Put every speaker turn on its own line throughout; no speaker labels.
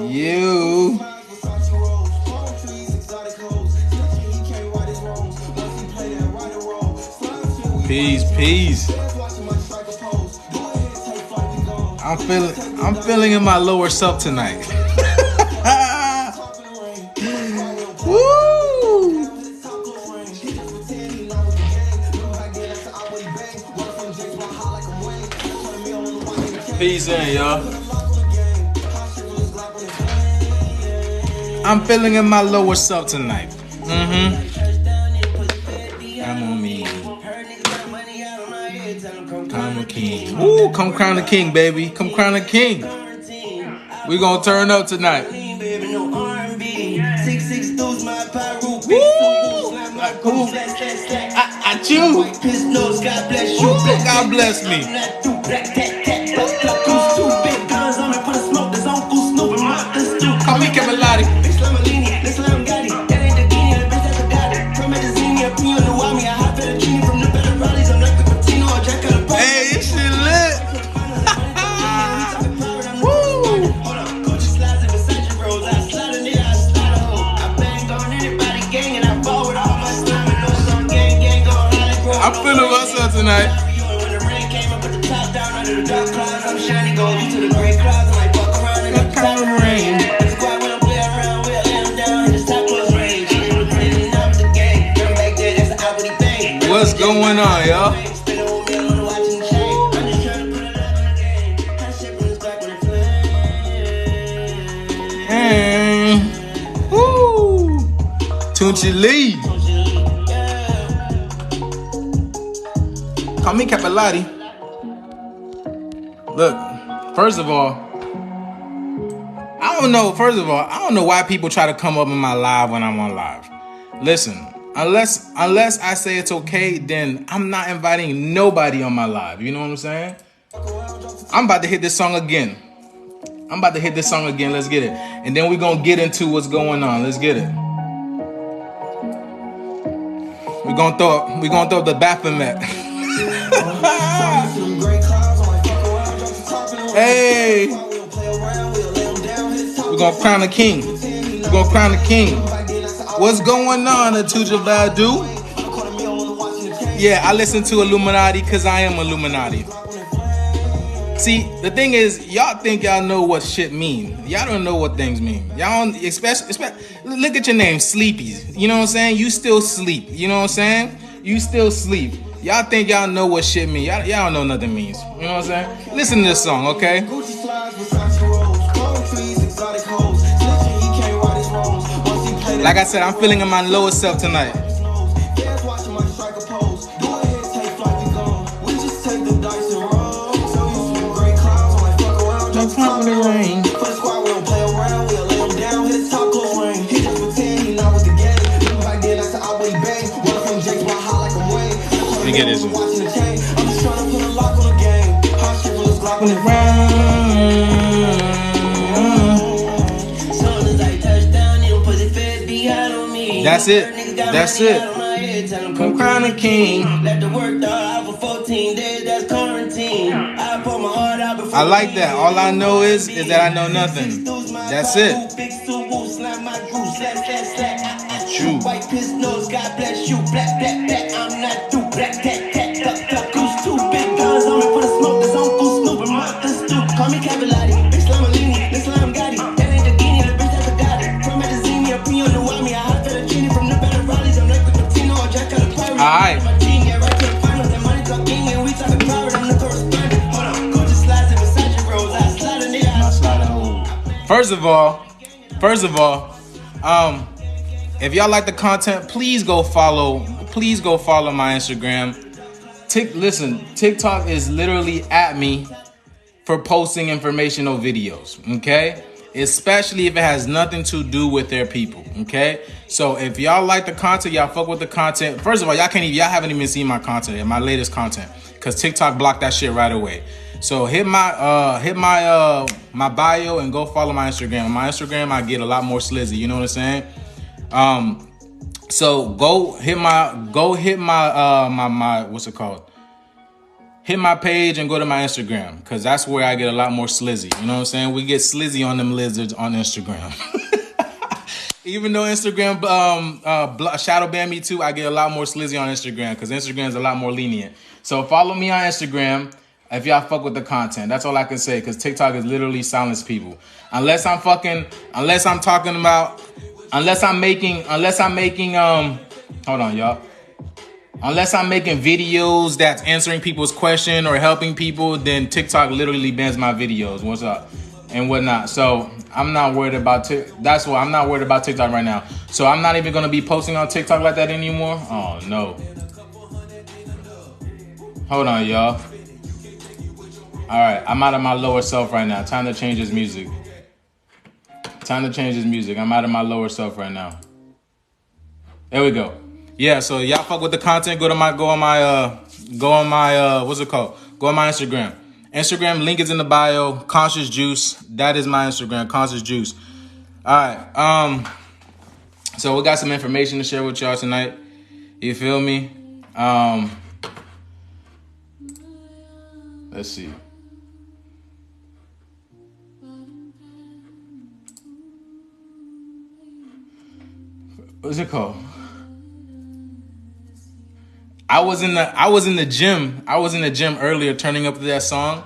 You. Peace. I'm feeling in my lower self tonight. Woo! Peace in, y'all. I'm feeling in my lower self tonight. I'm on me. I'm a king. Woo, come crown the king, baby. Come crown the king. We gonna turn up tonight. Woo! I choose. God bless me. Call me Kevin Lottie. Hey, this shit lit. Woo! I'm feeling myself tonight. What's going on, y'all? Hey. Woo! Tunchi Lee. Call me Capilati. Look, first of all, I don't know why people try to come up in my live when I'm on live. Listen, unless I say it's okay, then I'm not inviting nobody on my live. You know what I'm saying? I'm about to hit this song again. Let's get it. And then we're going to get into what's going on. Let's get it. We're going to throw up the Baphomet. Hey. We're going to crown the king. What's going on, Atuja Badu? Yeah, I listen to Illuminati because I am Illuminati. See, the thing is, y'all think y'all know what shit mean. Y'all don't know what things mean. Y'all don't, especially, look at your name, Sleepies. You know what I'm saying? You still sleep. You know what I'm saying? You still sleep. Y'all think y'all know what shit mean. Y'all don't know nothing means. You know what I'm saying? Listen to this song, okay? Like I said, I'm feeling in my lower self tonight. Let me get this one. That's it. Come crown the king. I like that. All I know is that I know nothing. That's it. True. White piss nose, God bless you. Black, I'm not through. Black, goose, two big guns on me. Put a smoke, that's Uncle Snoop and Martha Stoop. Call me Cavallati, big Slamalini, big Slam Gotti. That ain't the guinea, the bitch that's a gotti. From Medellin, up in the Wami. I hot fettuccine from the better rallies. I'm like the Patino or Jack of the Pirate. Alright. My team, yeah, right to the finals. And money talking, and we talking power. I'm the correspondent. Hold on, go just slides in Versace rolls. I slide in there, I slide in home. First of all, if y'all like the content, please go follow my Instagram. Listen, TikTok is literally at me for posting informational videos, okay? Especially if it has nothing to do with their people, okay? So if y'all like the content, y'all fuck with the content. First of all, y'all haven't even seen my content, my latest content, because TikTok blocked that shit right away. So hit my bio and go follow my Instagram. On my Instagram, I get a lot more slizzy. You know what I'm saying? So go hit my my what's it called?
hit my page and go to my Instagram, because that's where I get a lot more slizzy. You know what I'm saying? We get slizzy on them lizards on Instagram. Even though Instagram shadow ban me too, I get a lot more slizzy on Instagram because Instagram is a lot more lenient. So follow me on Instagram if y'all fuck with the content. That's all I can say, because TikTok is literally silence people. Unless I'm making, hold on, y'all. Unless I'm making videos that's answering people's question or helping people, then TikTok literally bans my videos. What's up? And whatnot. So I'm not worried about that's why I'm not worried about TikTok right now. So I'm not even gonna be posting on TikTok like that anymore. Oh no. Hold on, y'all. Alright, I'm out of my lower self right now. Time to change his music. I'm out of my lower self right now. There we go. Yeah, so y'all fuck with the content. Go on my what's it called? Go on my Instagram. Instagram link is in the bio. Conscious Juice. That is my Instagram. Conscious Juice. All right. So we got some information to share with y'all tonight. You feel me? Let's see. What's it called? I was in the gym earlier, turning up to that song.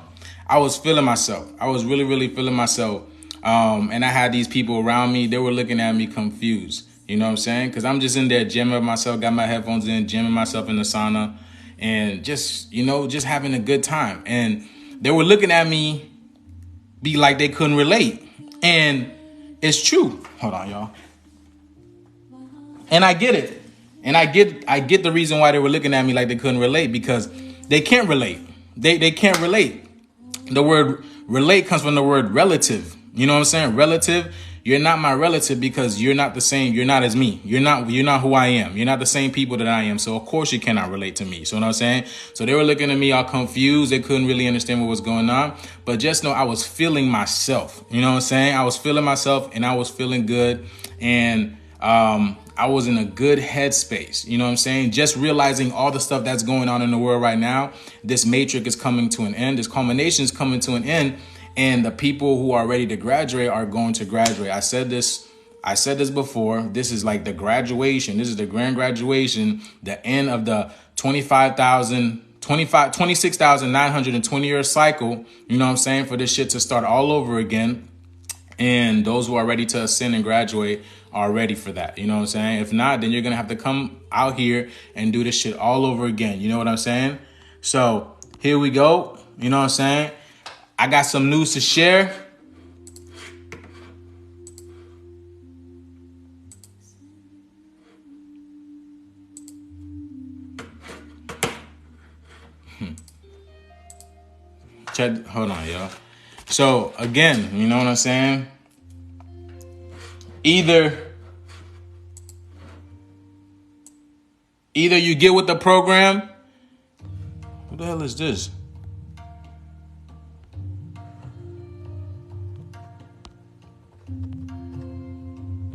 I was feeling myself. I was really, really feeling myself. And I had these people around me. They were looking at me confused. You know what I'm saying? Because I'm just in there gymming myself, got my headphones in, gymming myself in the sauna, and just having a good time. And they were looking at me be like they couldn't relate. And it's true. Hold on, y'all. And I get it. And I get the reason why they were looking at me like they couldn't relate, because they can't relate. They can't relate. The word relate comes from the word relative. You know what I'm saying? Relative. You're not my relative because you're not the same. You're not as me. You're not who I am. You're not the same people that I am. So of course you cannot relate to me. So you know what I'm saying? So they were looking at me all confused. They couldn't really understand what was going on. But just know I was feeling myself. You know what I'm saying? I was feeling myself and I was feeling good. And I was in a good headspace. You know what I'm saying? Just realizing all the stuff that's going on in the world right now. This matrix is coming to an end. This culmination is coming to an end. And the people who are ready to graduate are going to graduate. I said this before. This is like the graduation. This is the grand graduation, the end of the 26,920 year cycle. You know what I'm saying? For this shit to start all over again. And those who are ready to ascend and graduate are ready for that. You know what I'm saying? If not, then you're going to have to come out here and do this shit all over again. You know what I'm saying? So here we go. You know what I'm saying? I got some news to share. Hold on, y'all. So again, you know what I'm saying? Either you get with the program. What the hell is this?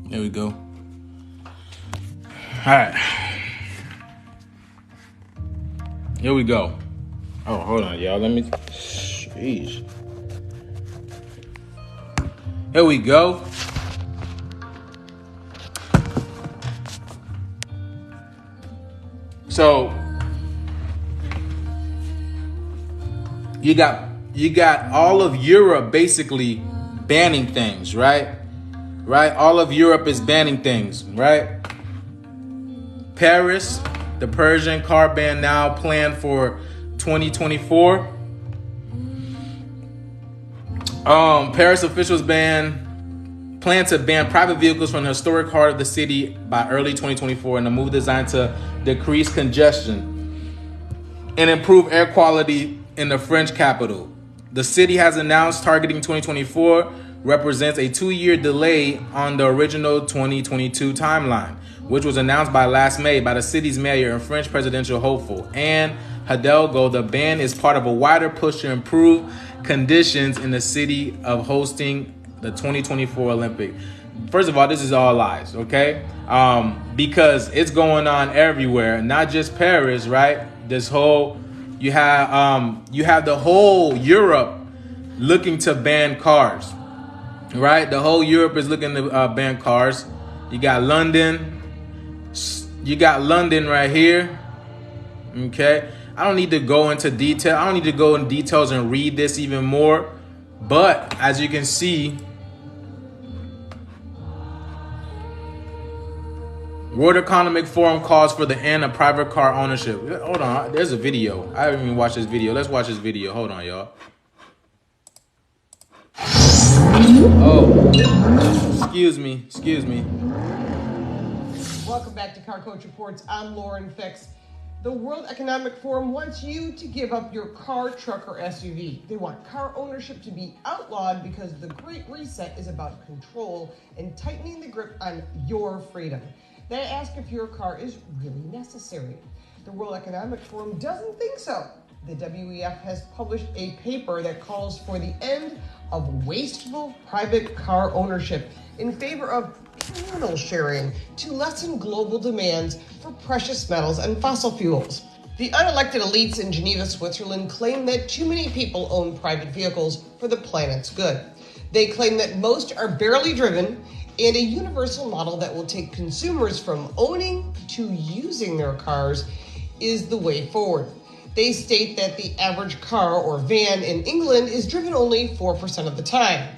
There we go. All right. Here we go. Oh, hold on, y'all. Let me. Jeez. Here we go. So you got all of Europe basically banning things, right? Right? All of Europe is banning things, right? Paris, the Persian car ban now planned for 2024. Paris officials plan to ban private vehicles from the historic heart of the city by early 2024 in a move designed to decrease congestion and improve air quality in the French capital. The city has announced targeting 2024 represents a 2-year delay on the original 2022 timeline, which was announced by last May by the city's mayor and French presidential hopeful, Anne Hidalgo. The ban is part of a wider push to improve conditions in the city of hosting the 2024 Olympic. First of all, this is all lies, okay? Because it's going on everywhere, not just Paris, right? This whole You have the whole Europe looking to ban cars, right? The whole Europe is looking to ban cars. You got London. You got London right here. Okay. I don't need to go into detail. I don't need to go in details and read this even more. But as you can see, World Economic Forum calls for the end of private car ownership. Hold on. There's a video. I haven't even watched this video. Let's watch this video. Hold on, y'all. Oh, excuse me.
Welcome back to Car Coach Reports. I'm Lauren Fix. The World Economic Forum wants you to give up your car, truck, or SUV. They want car ownership to be outlawed because the Great Reset is about control and tightening the grip on your freedom. They ask if your car is really necessary. The World Economic Forum doesn't think so. The WEF has published a paper that calls for the end of wasteful private car ownership in favor of communal sharing to lessen global demands for precious metals and fossil fuels. The unelected elites in Geneva, Switzerland claim that too many people own private vehicles for the planet's good. They claim that most are barely driven, and a universal model that will take consumers from owning to using their cars is the way forward. They state that the average car or van in England is driven only 4% of the time.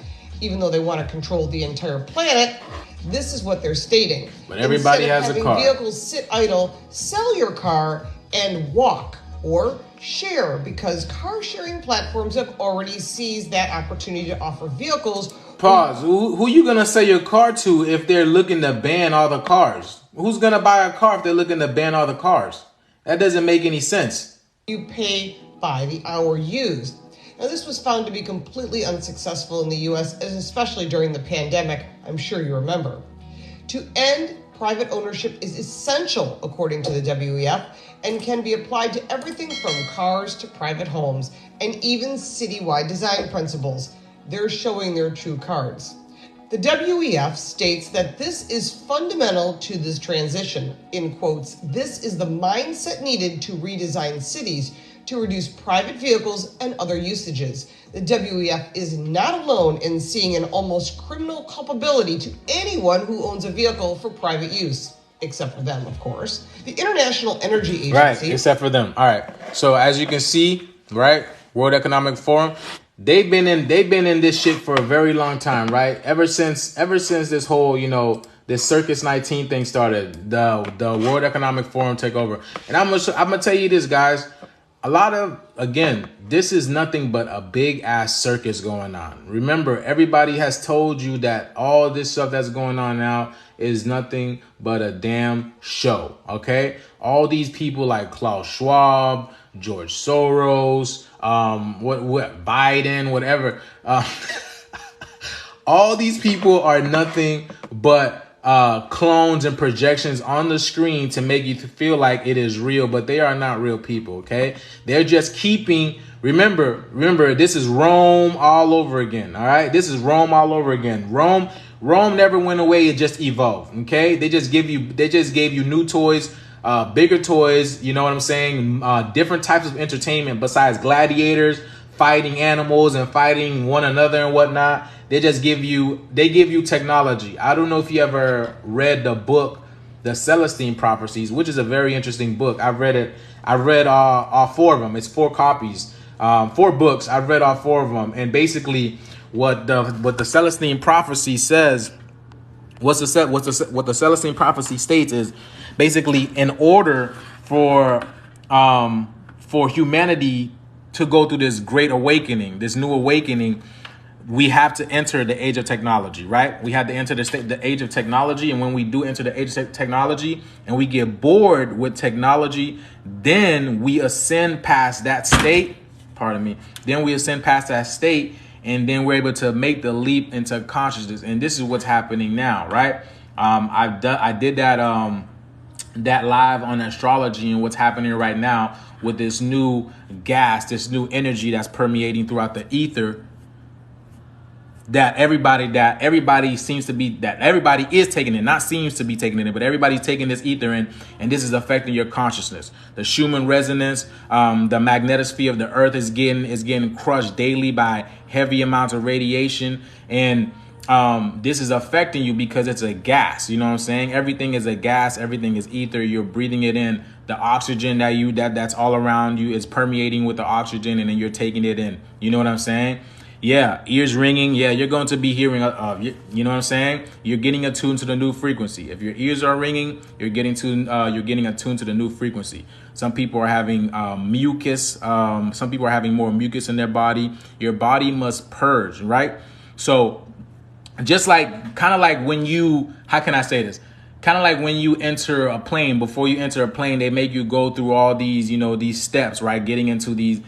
Even though they want to control the entire planet, this is what they're stating.
But everybody has a car.
Instead of having vehicles sit idle, sell your car and walk or share, because car sharing platforms have already seized that opportunity to offer vehicles.
Pause. Who you gonna sell your car to if they're looking to ban all the cars? Who's gonna buy a car if they're looking to ban all the cars? That doesn't make any sense.
You pay by the hour used. Now, this was found to be completely unsuccessful in the U.S., especially during the pandemic. I'm sure you remember. To end private ownership is essential, according to the WEF, and can be applied to everything from cars to private homes and even citywide design principles. They're showing their true cards. The WEF states that this is fundamental to this transition. In quotes, this is the mindset needed to redesign cities to reduce private vehicles and other usages. The WEF is not alone in seeing an almost criminal culpability to anyone who owns a vehicle for private use, except for them, of course. The International Energy Agency...
Right, except for them. All right. So as you can see, right, World Economic Forum, they've been in this shit for a very long time, right? Ever since this whole, this Circus 19 thing started, the World Economic Forum took over. And I'm gonna tell you this, guys. This is nothing but a big ass circus going on. Remember, everybody has told you that all this stuff that's going on now is nothing but a damn show. Okay, all these people like Klaus Schwab, George Soros, what Biden, whatever. All these people are nothing but clones and projections on the screen to make you feel like it is real, but they are not real people. Okay, they're just keeping. Remember, this is Rome all over again. All right, this is Rome all over again. Rome never went away; it just evolved. Okay, they just gave you new toys, bigger toys. You know what I'm saying? Different types of entertainment besides gladiators, fighting animals, and fighting one another and whatnot. They give you technology. I don't know if you ever read the book, The Celestine Prophecies, which is a very interesting book. I've read it. I read all four of them. It's 4 copies, 4 books. I've read all 4 of them. And basically what the Celestine Prophecy says, what the Celestine Prophecy states is basically in order for humanity to go through this great awakening, this new awakening, we have to enter the age of technology, right? We have to enter the age of technology. And when we do enter the age of technology and we get bored with technology, then we ascend past that state. Then we ascend past that state, and then we're able to make the leap into consciousness. And this is what's happening now, right? I did that live on astrology and what's happening right now with this new gas, this new energy that's permeating throughout the ether. that everybody seems to be, that everybody is taking it, not seems to be taking it, but everybody's taking this ether in, and this is affecting your consciousness. The Schumann resonance, the magnetosphere of the earth is getting crushed daily by heavy amounts of radiation, and this is affecting you because it's a gas. You know what I'm saying? Everything is a gas, everything is ether. You're breathing it in. The oxygen that's all around you is permeating with the oxygen, and then you're taking it in. You know what I'm saying? Yeah, ears ringing. Yeah, you're going to be hearing. You know what I'm saying? You're getting attuned to the new frequency. If your ears are ringing, you're getting attuned to the new frequency. Some people are having mucus. Some people are having more mucus in their body. Your body must purge, right? So, just kind of like when you, how can I say this? Kind of like when you enter a plane. Before you enter a plane, they make you go through all these, these steps, right? Getting into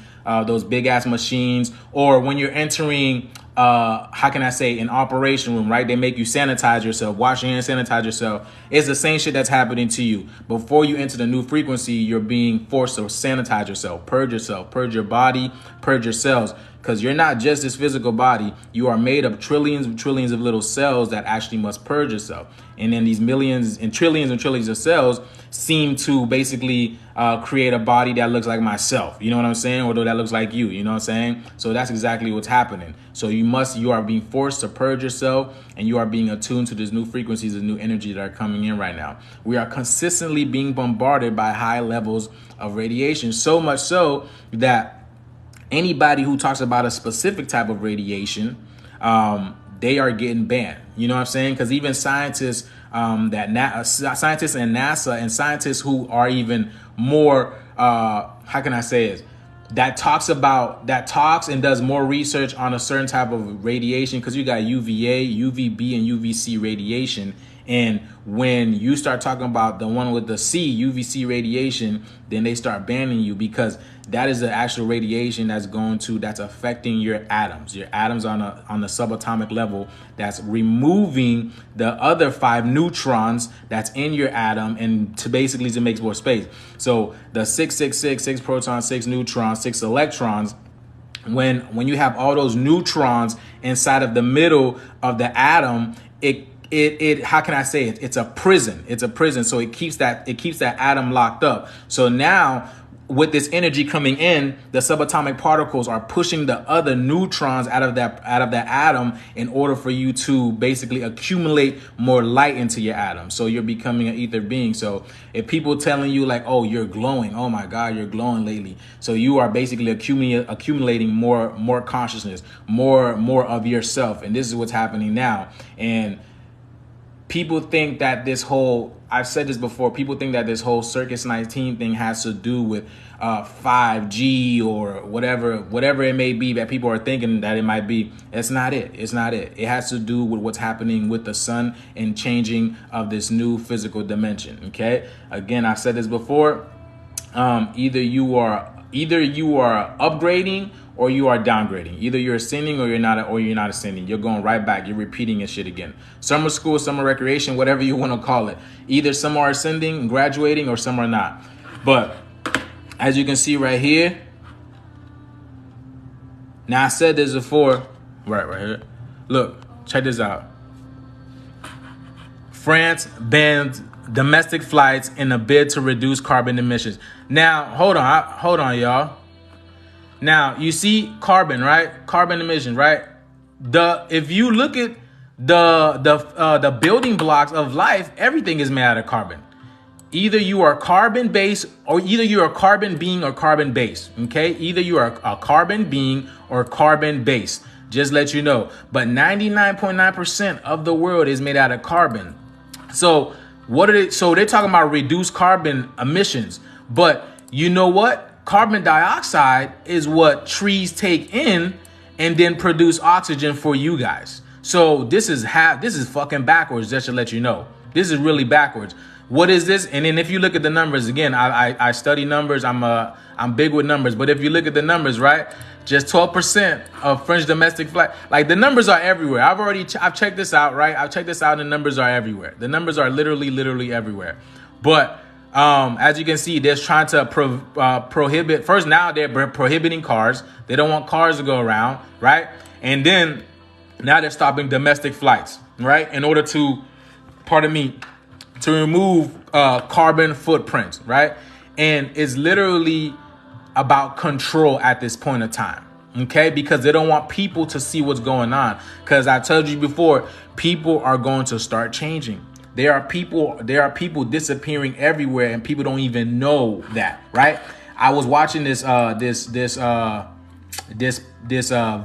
those big ass machines, or when you're entering, how can I say, an operation room, right? They make you sanitize yourself, wash your hands, sanitize yourself. It's the same shit that's happening to you. Before you enter the new frequency, you're being forced to sanitize yourself, purge your body, purge your cells. Because you're not just this physical body. You are made of trillions of little cells that actually must purge yourself. And then these millions and trillions of cells seem to basically create a body that looks like myself. You know what I'm saying? Or that looks like you. You know what I'm saying? So that's exactly what's happening. So you are being forced to purge yourself, and you are being attuned to these new frequencies, the new energy that are coming in right now. We are consistently being bombarded by high levels of radiation, so much so that anybody who talks about a specific type of radiation, they are getting banned. You know what I'm saying? Because even scientists, scientists in NASA, and scientists who are even more, how can I say it? That talks and does more research on a certain type of radiation, because you got UVA, UVB, and UVC radiation. And when you start talking about the one with the C, UVC radiation, then they start banning you, because that is the actual radiation that's affecting your atoms on the subatomic level, that's removing the other 5 neutrons that's in your atom, and to make more space. So the 6 protons, 6 neutrons, 6 electrons, when you have all those neutrons inside of the middle of the atom, it how can I say it? It's a prison. So it keeps that atom locked up. So now, with this energy coming in, the subatomic particles are pushing the other neutrons out of that atom in order for you to basically accumulate more light into your atom. So you're becoming an ether being. So if people telling you like, oh, you're glowing, oh my God, you're glowing lately. So you are basically accumulating more consciousness, more of yourself. And this is what's happening now. And people think that I've said this before, people think that this whole Circus 19 thing has to do with 5G or whatever it may be that people are thinking that it might be. It's not it. It has to do with what's happening with the sun and changing of this new physical dimension. Okay. Again, I've said this before. Either you are upgrading or you are downgrading. Either you're ascending or you're not ascending. You're going right back. You're repeating your shit again. Summer school, summer recreation, whatever you want to call it. Either some are ascending, graduating, or some are not. But as you can see right here, now I said this before, right here. Look, check this out. France bans domestic flights in a bid to reduce carbon emissions. Now, hold on, y'all. Now, you see carbon, right? Carbon emissions, right? If you look at the building blocks of life, everything is made out of carbon. Either you are carbon based, or either you are carbon being or carbon based. Okay? Either you are a carbon being or carbon based. Just let you know. But 99.9% of the world is made out of carbon. So so they're talking about reduced carbon emissions. But you know what? Carbon dioxide is what trees take in and then produce oxygen for you guys. So this is fucking backwards, just to let you know. This is really backwards. What is this? And then if you look at the numbers, again, I study numbers. I'm big with numbers. But if you look at the numbers, right, just 12% of French domestic flight. Like, the numbers are everywhere. I've checked this out, right? I've checked this out, and the numbers are everywhere. The numbers are literally everywhere. But as you can see, they're trying to prohibit. First, now they're prohibiting cars. They don't want cars to go around, right? And then Now they're stopping domestic flights, right? In order to, pardon me, to remove carbon footprints, right? And it's literally about control at this point of time, okay? Because they don't want people to see what's going on. Because I told you before, people are going to start changing. There are people disappearing everywhere, and people don't even know that, right? I was watching this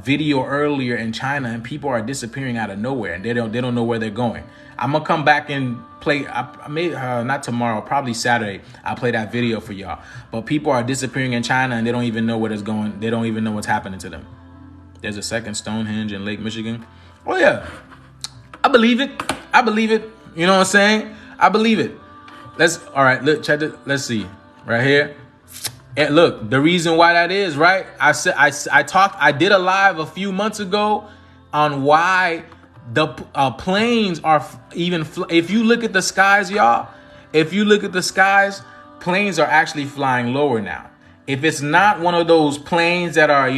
video earlier in China, and people are disappearing out of nowhere, and they don't know where they're going. I'm gonna come back and play. I may not tomorrow, probably Saturday. I'll play that video for y'all. But people are disappearing in China, and they don't even know where it's going. They don't even know what's happening to them. There's a second Stonehenge in Lake Michigan. Oh yeah, I believe it. I believe it. You know what I'm saying? I believe it. All right. Look, check it. Let's see right here. And look, the reason why that is, right? I did a live a few months ago on why the planes are even, if you look at the skies, y'all, if you look at the skies, planes are actually flying lower now. If it's not one of those planes that are,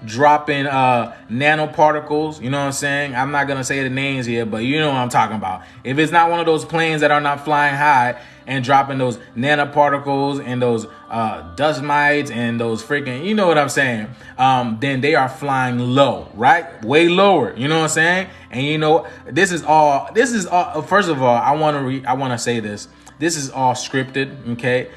dropping nanoparticles, you know what I'm saying? I'm not going to say the names here, but you know what I'm talking about. If it's not one of those planes that are not flying high and dropping those nanoparticles and those dust mites and those freaking, you know what I'm saying? Then they are flying low, right? Way lower, you know what I'm saying? And this is all, first of all, I want to say this. This is all scripted, okay?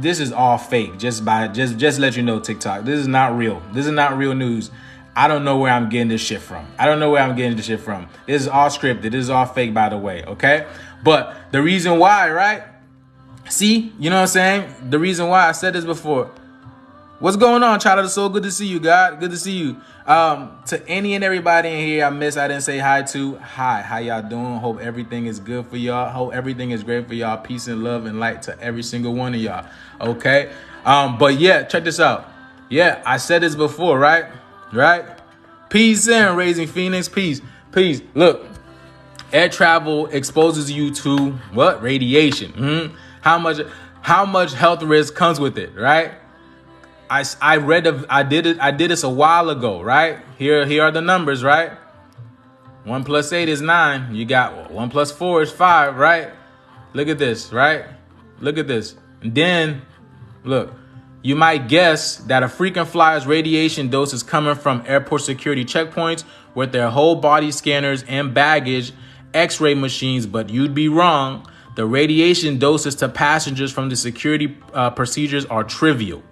This is all fake. Just let you know, TikTok. This is not real. This is not real news. I don't know where I'm getting this shit from. This is all scripted. This is all fake, by the way. Okay. But the reason why, right? See, you know what I'm saying? The reason why I said this before. What's going on, child of the soul? Good to see you, God. Good to see you. To any and everybody in here I didn't say hi to. Hi, how y'all doing? Hope everything is good for y'all. Hope everything is great for y'all. Peace and love and light to every single one of y'all. Okay. But yeah, check this out. Yeah, I said this before, right? Right? Peace and Raising Phoenix. Peace. Look, air travel exposes you to what? Radiation. How much health risk comes with it, right? I did this a while ago, right? Here are the numbers, right? 1 + 8 is 9. You got 1 + 4 is 5, right? Look at this, right? Look at this. And then, look, you might guess that a frequent flyer's radiation dose is coming from airport security checkpoints with their whole body scanners and baggage, x-ray machines, but you'd be wrong. The radiation doses to passengers from the security procedures are trivial.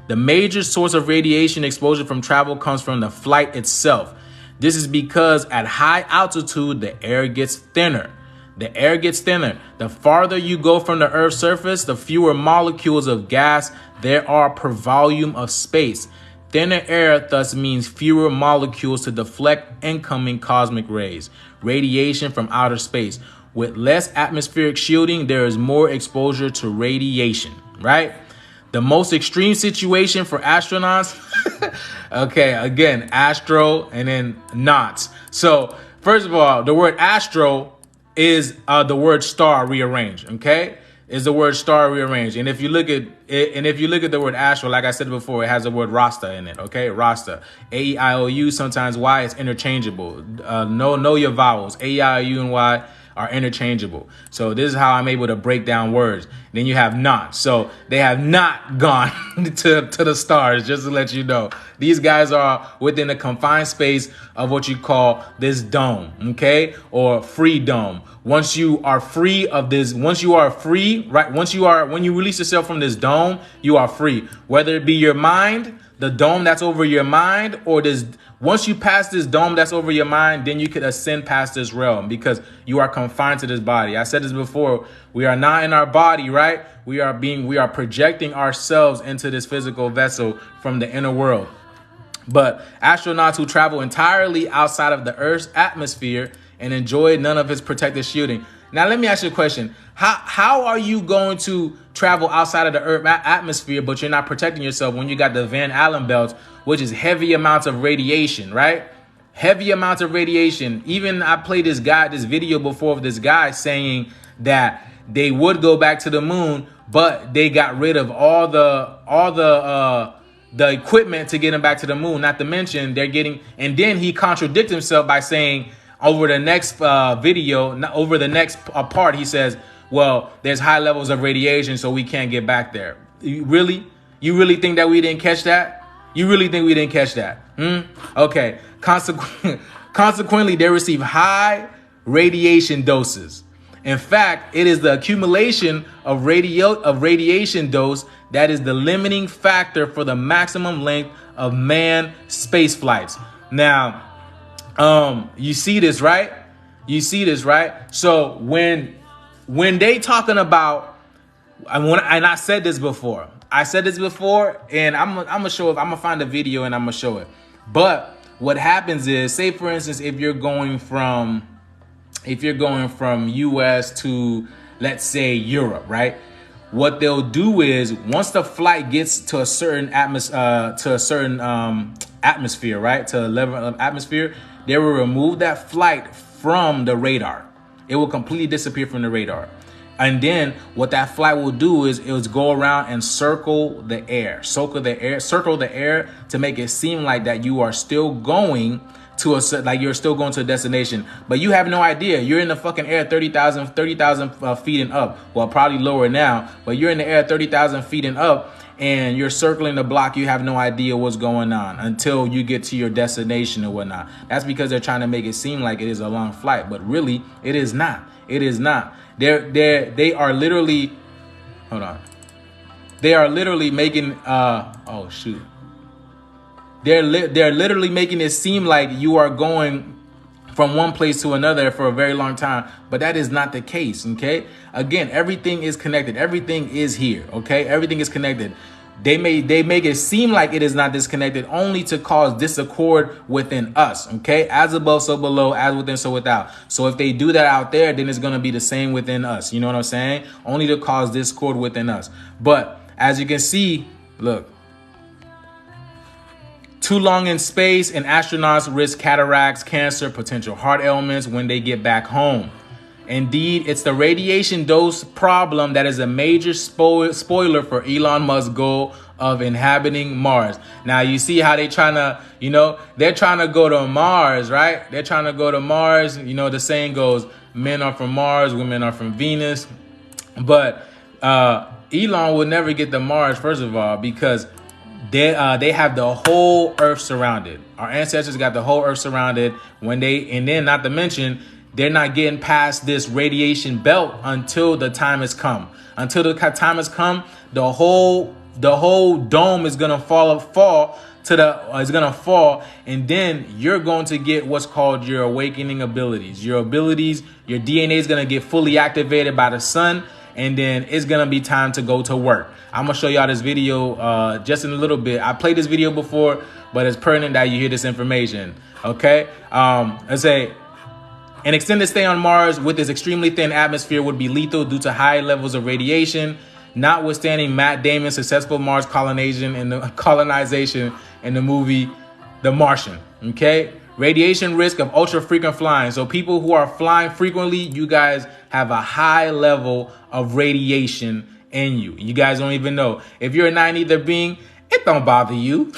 The major source of radiation exposure from travel comes from the flight itself. This is because at high altitude, the air gets thinner. The farther you go from the Earth's surface, the fewer molecules of gas there are per volume of space. Thinner air thus means fewer molecules to deflect incoming cosmic rays, radiation from outer space. With less atmospheric shielding, there is more exposure to radiation, right? The most extreme situation for astronauts, okay, again, astro and then knots. So first of all, the word astro is the word star rearranged, okay? Is the word star rearranged. And if you look at the word astro, like I said before, it has the word Rasta in it, okay? Rasta. A-E-I-O-U, sometimes Y is interchangeable. Know your vowels. A-E-I-O-U and Y are interchangeable. So this is how I'm able to break down words. Then you have not. So they have not gone to the stars, just to let you know. These guys are within the confined space of what you call this dome, okay? Or free dome. Once you are free of this, when you release yourself from this dome, you are free. Whether it be your mind, the dome that's over your mind, or this. Once you pass this dome that's over your mind, then you could ascend past this realm because you are confined to this body. I said this before. We are not in our body, right? We are projecting ourselves into this physical vessel from the inner world. But astronauts who travel entirely outside of the Earth's atmosphere and enjoy none of its protective shielding. Now, let me ask you a question. How are you going to travel outside of the Earth atmosphere, but you're not protecting yourself when you got the Van Allen belt, which is heavy amounts of radiation, right? Heavy amounts of radiation. Even I played this video before of this guy saying that they would go back to the moon, but they got rid of all the the equipment to get him back to the moon. Not to mention they're getting, and then he contradicts himself by saying over the next over the next part, he says, well, there's high levels of radiation, so we can't get back there. You really think that we didn't catch that? You really think we didn't catch that? Okay. Consequently, they receive high radiation doses. In fact, it is the accumulation of radiation dose that is the limiting factor for the maximum length of manned space flights. Now, you see this, right? You see this, right? So when they talking about, and I said this before, and I'm gonna show it. I'm gonna find a video and I'm gonna show it. But what happens is, say for instance, if you're going from US to, let's say, Europe, right? What they'll do is, once the flight gets to a certain atmosphere, right, to a level of atmosphere, they will remove that flight from the radar. It will completely disappear from the radar. And then what that flight will do is it will go around and circle the air to make it seem like that you are still going to you're still going to a destination, but you have no idea. You're in the fucking air 30,000 feet and up. Well, probably lower now, but you're in the air 30,000 feet and up, and you're circling the block. You have no idea what's going on until you get to your destination or whatnot. That's because they're trying to make it seem like it is a long flight, but really it is not. It is not. They are literally, hold on. They are literally making, oh shoot. They're literally making it seem like you are going from one place to another for a very long time, but that is not the case, okay? Again, everything is connected. Everything is here, okay? Everything is connected. They make it seem like it is not disconnected, only to cause discord within us, okay? As above, so below, as within, so without. So if they do that out there, then it's going to be the same within us. You know what I'm saying? Only to cause discord within us. But as you can see, look. Too long in space, and astronauts risk cataracts, cancer, potential heart ailments when they get back home. Indeed, it's the radiation dose problem that is a major spoiler for Elon Musk's goal of inhabiting Mars. Now, you see how they trying to, they're trying to go to Mars, right? They're trying to go to Mars. The saying goes, men are from Mars, women are from Venus. But Elon will never get to Mars, first of all, because they have the whole Earth surrounded. Our ancestors got the whole Earth surrounded and then not to mention, they're not getting past this radiation belt until the time has come. Until the time has come, the whole dome is gonna fall, and then you're going to get what's called your awakening abilities. Your DNA is gonna get fully activated by the sun, and then it's gonna be time to go to work. I'm gonna show y'all this video just in a little bit. I played this video before, but it's pertinent that you hear this information. Okay, let's say an extended stay on Mars with its extremely thin atmosphere would be lethal due to high levels of radiation, notwithstanding Matt Damon's successful Mars colonization in the movie The Martian. Okay, radiation risk of ultra frequent flying. So people who are flying frequently, you guys have a high level of radiation in you. You guys don't even know. If you're a 9-ether being, it don't bother you.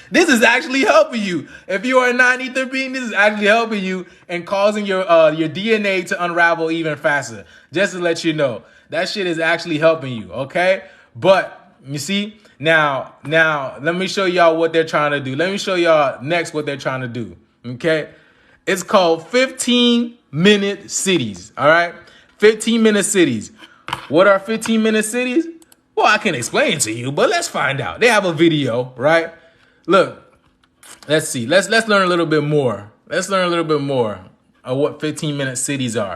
This is actually helping you. If you are a 9-ether being, this is actually helping you and causing your DNA to unravel even faster. Just to let you know, that shit is actually helping you, okay? But you see, now let me show y'all what they're trying to do. Let me show y'all next what they're trying to do, okay? It's called 15-minute cities, all right? 15-minute cities. What are 15-minute cities? Well, I can explain to you, but let's find out. They have a video, right? Look, let's see. Let's learn a little bit more. Let's learn a little bit more of what 15-minute cities are.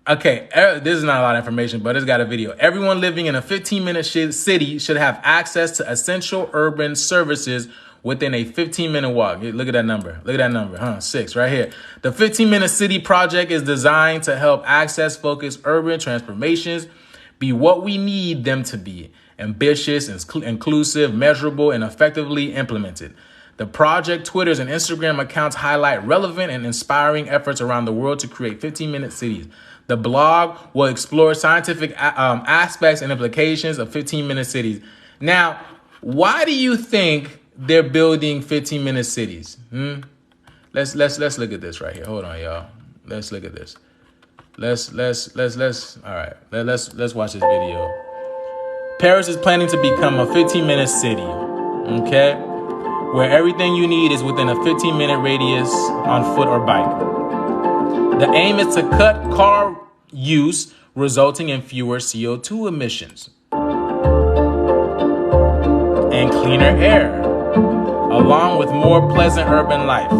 Okay, this is not a lot of information, but it's got a video. Everyone living in a 15-minute city should have access to essential urban services within a 15-minute walk. Look at that number. Look at that number, 6 right here. The 15-minute city project is designed to help access-focused urban transformations be what we need them to be: ambitious, inclusive, measurable, and effectively implemented. The project Twitters and Instagram accounts highlight relevant and inspiring efforts around the world to create 15-minute cities. The blog will explore scientific aspects and implications of 15-minute cities. Now, why do you think they're building 15-minute cities? Let's look at this right here. Hold on, y'all. Let's look at this. Let's all right. Let's watch this video. Paris is planning to become a 15-minute city. Okay? Where everything you need is within a 15-minute radius on foot or bike. The aim is to cut car use, resulting in fewer CO2 emissions and cleaner air, along with more pleasant urban life.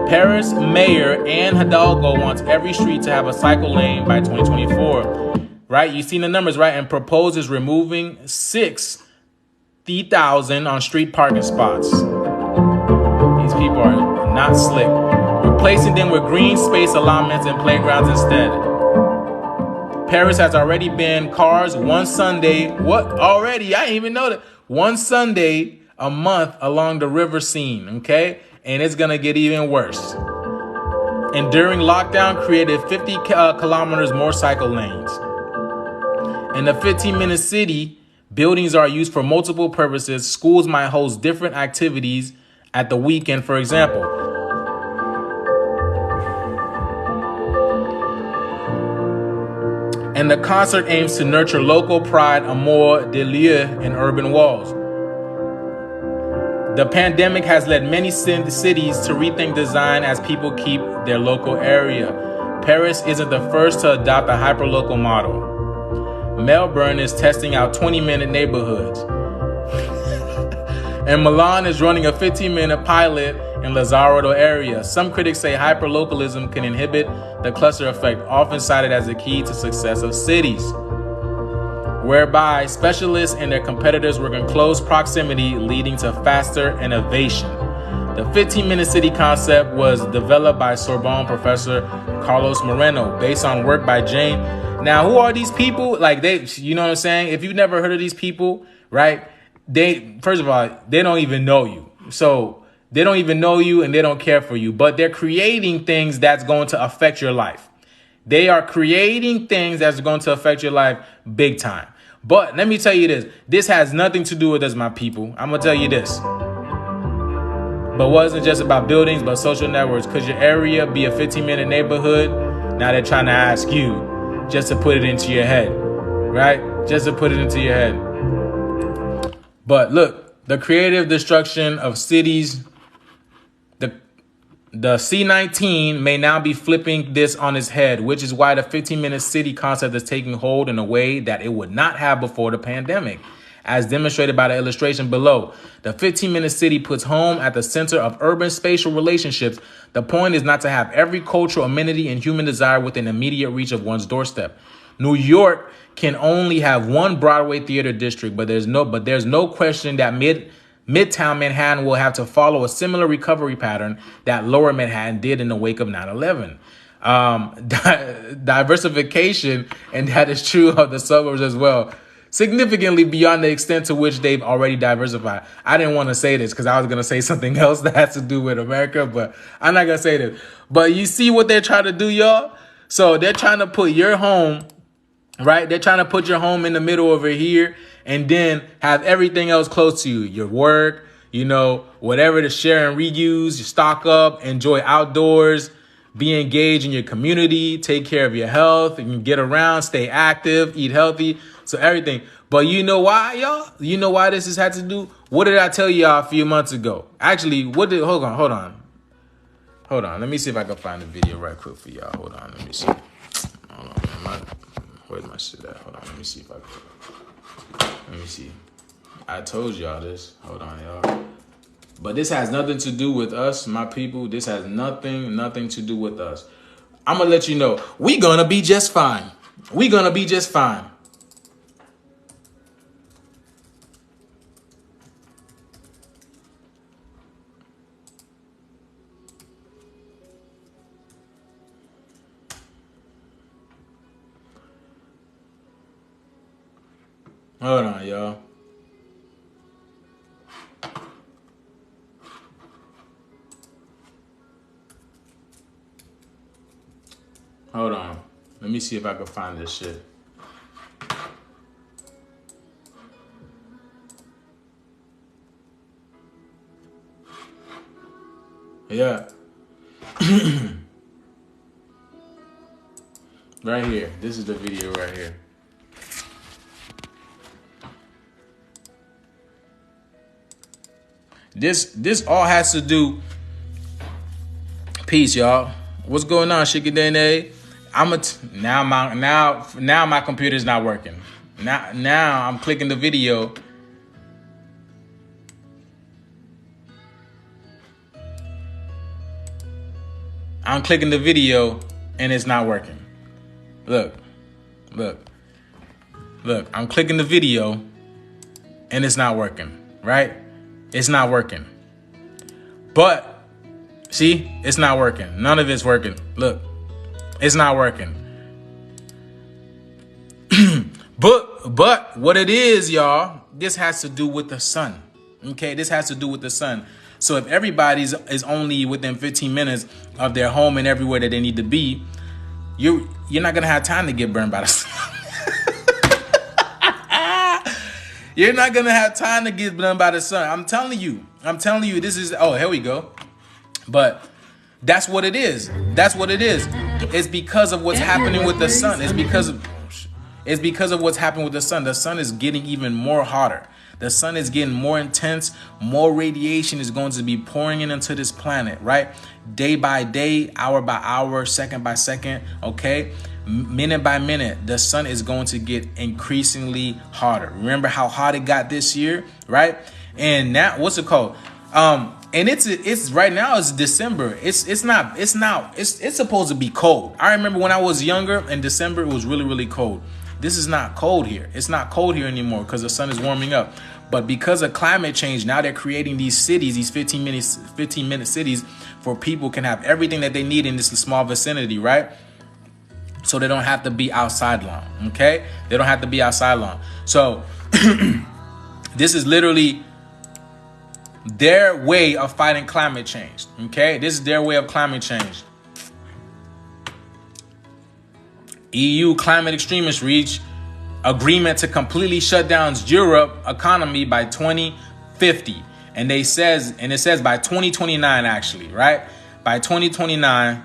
Paris Mayor Anne Hidalgo wants every street to have a cycle lane by 2024. Right? You've seen the numbers, right? And proposes removing 60,000 on street parking spots. These people are not slick. Replacing them with green space allotments and playgrounds instead. Paris has already banned cars one Sunday. What? Already? I didn't even know that. One Sunday a month along the river scene, okay? And it's going to get even worse. And during lockdown, created 50 kilometers more cycle lanes. In the 15-minute city, buildings are used for multiple purposes. Schools might host different activities at the weekend, for example. And the concert aims to nurture local pride, amour de lieu, and urban walls. The pandemic has led many cities to rethink design as people keep their local area. Paris isn't the first to adopt a hyperlocal model. Melbourne is testing out 20-minute neighborhoods. And Milan is running a 15-minute pilot in Lazzardo area. Some critics say hyperlocalism can inhibit the cluster effect, often cited as the key to success of cities, whereby specialists and their competitors work in close proximity, leading to faster innovation. The 15-minute city concept was developed by Sorbonne professor Carlos Moreno, based on work by Jane. Now, who are these people? Like, you know what I'm saying? If you've never heard of these people, right? First of all, they don't even know you. So they don't even know you and they don't care for you, but they're creating things that's going to affect your life. They are creating things that's going to affect your life big time. But let me tell you this. This has nothing to do with us, my people. I'm going to tell you this. But it wasn't just about buildings, but social networks. Could your area be a 15-minute neighborhood? Now they're trying to ask you just to put it into your head, right? Just to put it into your head. But look, the creative destruction of cities, the C19 may now be flipping this on its head, which is why the 15-minute city concept is taking hold in a way that it would not have before the pandemic. As demonstrated by the illustration below, the 15-minute city puts home at the center of urban spatial relationships. The point is not to have every cultural amenity and human desire within immediate reach of one's doorstep. New York can only have one Broadway theater district, but there's no question that Midtown Manhattan will have to follow a similar recovery pattern that Lower Manhattan did in the wake of 9/11. Diversification, and that is true of the suburbs as well, significantly beyond the extent to which they've already diversified. I didn't want to say this because I was going to say something else that has to do with America, but I'm not going to say this. But you see what they're trying to do, y'all? So they're trying to put your home, right? They're trying to put your home in the middle over here and then have everything else close to you. Your work, whatever to share and reuse, you stock up, enjoy outdoors, be engaged in your community, take care of your health, and get around, stay active, eat healthy. So everything. But you know why, y'all? You know why this has had to do? What did I tell y'all a few months ago? Actually, hold on. Let me see if I can find the video right quick for y'all. Hold on, let me see. Hold on, man. Where's my shit at? Hold on, let me see if I can. Let me see. I told y'all this. Hold on, y'all. But this has nothing to do with us, my people. This has nothing to do with us. I'm going to let you know. We're going to be just fine. We're going to be just fine. Hold on, y'all. Hold on. Let me see if I can find this shit. Yeah. Right here. This is the video right here. This all has to do. Peace, y'all. What's going on, Shikadene? Now my computer's not working. Now I'm clicking the video. I'm clicking the video and it's not working. Look. I'm clicking the video and it's not working, right? It's not working. But see, it's not working. None of it's working. Look, it's not working. But what it is, y'all, this has to do with the sun. Okay, this has to do with the sun. So if everybody's is only within 15 minutes of their home and everywhere that they need to be, you're not gonna have time to get burned by the sun. You're not gonna have time to get burned by the sun. I'm telling you, this is, oh, here we go. But that's what it is. That's what it is. It's because of what's happening with the sun. It's because of what's happening with the sun. The sun is getting even more hotter. The sun is getting more intense. More radiation is going to be pouring into this planet, right? Day by day, hour by hour, second by second, okay? Minute by minute, the sun is going to get increasingly hotter. Remember how hot it got this year, right? And now, what's it called? And it's right now it's December. It's supposed to be cold. I remember when I was younger in December, it was really, really cold. This is not cold here. It's not cold here anymore because the sun is warming up. But because of climate change, now they're creating these cities, these 15-minute cities, for people can have everything that they need in this small vicinity, right? So they don't have to be outside long, okay? They don't have to be outside long. So this is literally their way of fighting climate change, okay? This is their way of climate change. EU climate extremists reach agreement to completely shut down Europe economy by 2050. And it says by 2029 actually, right? By 2029,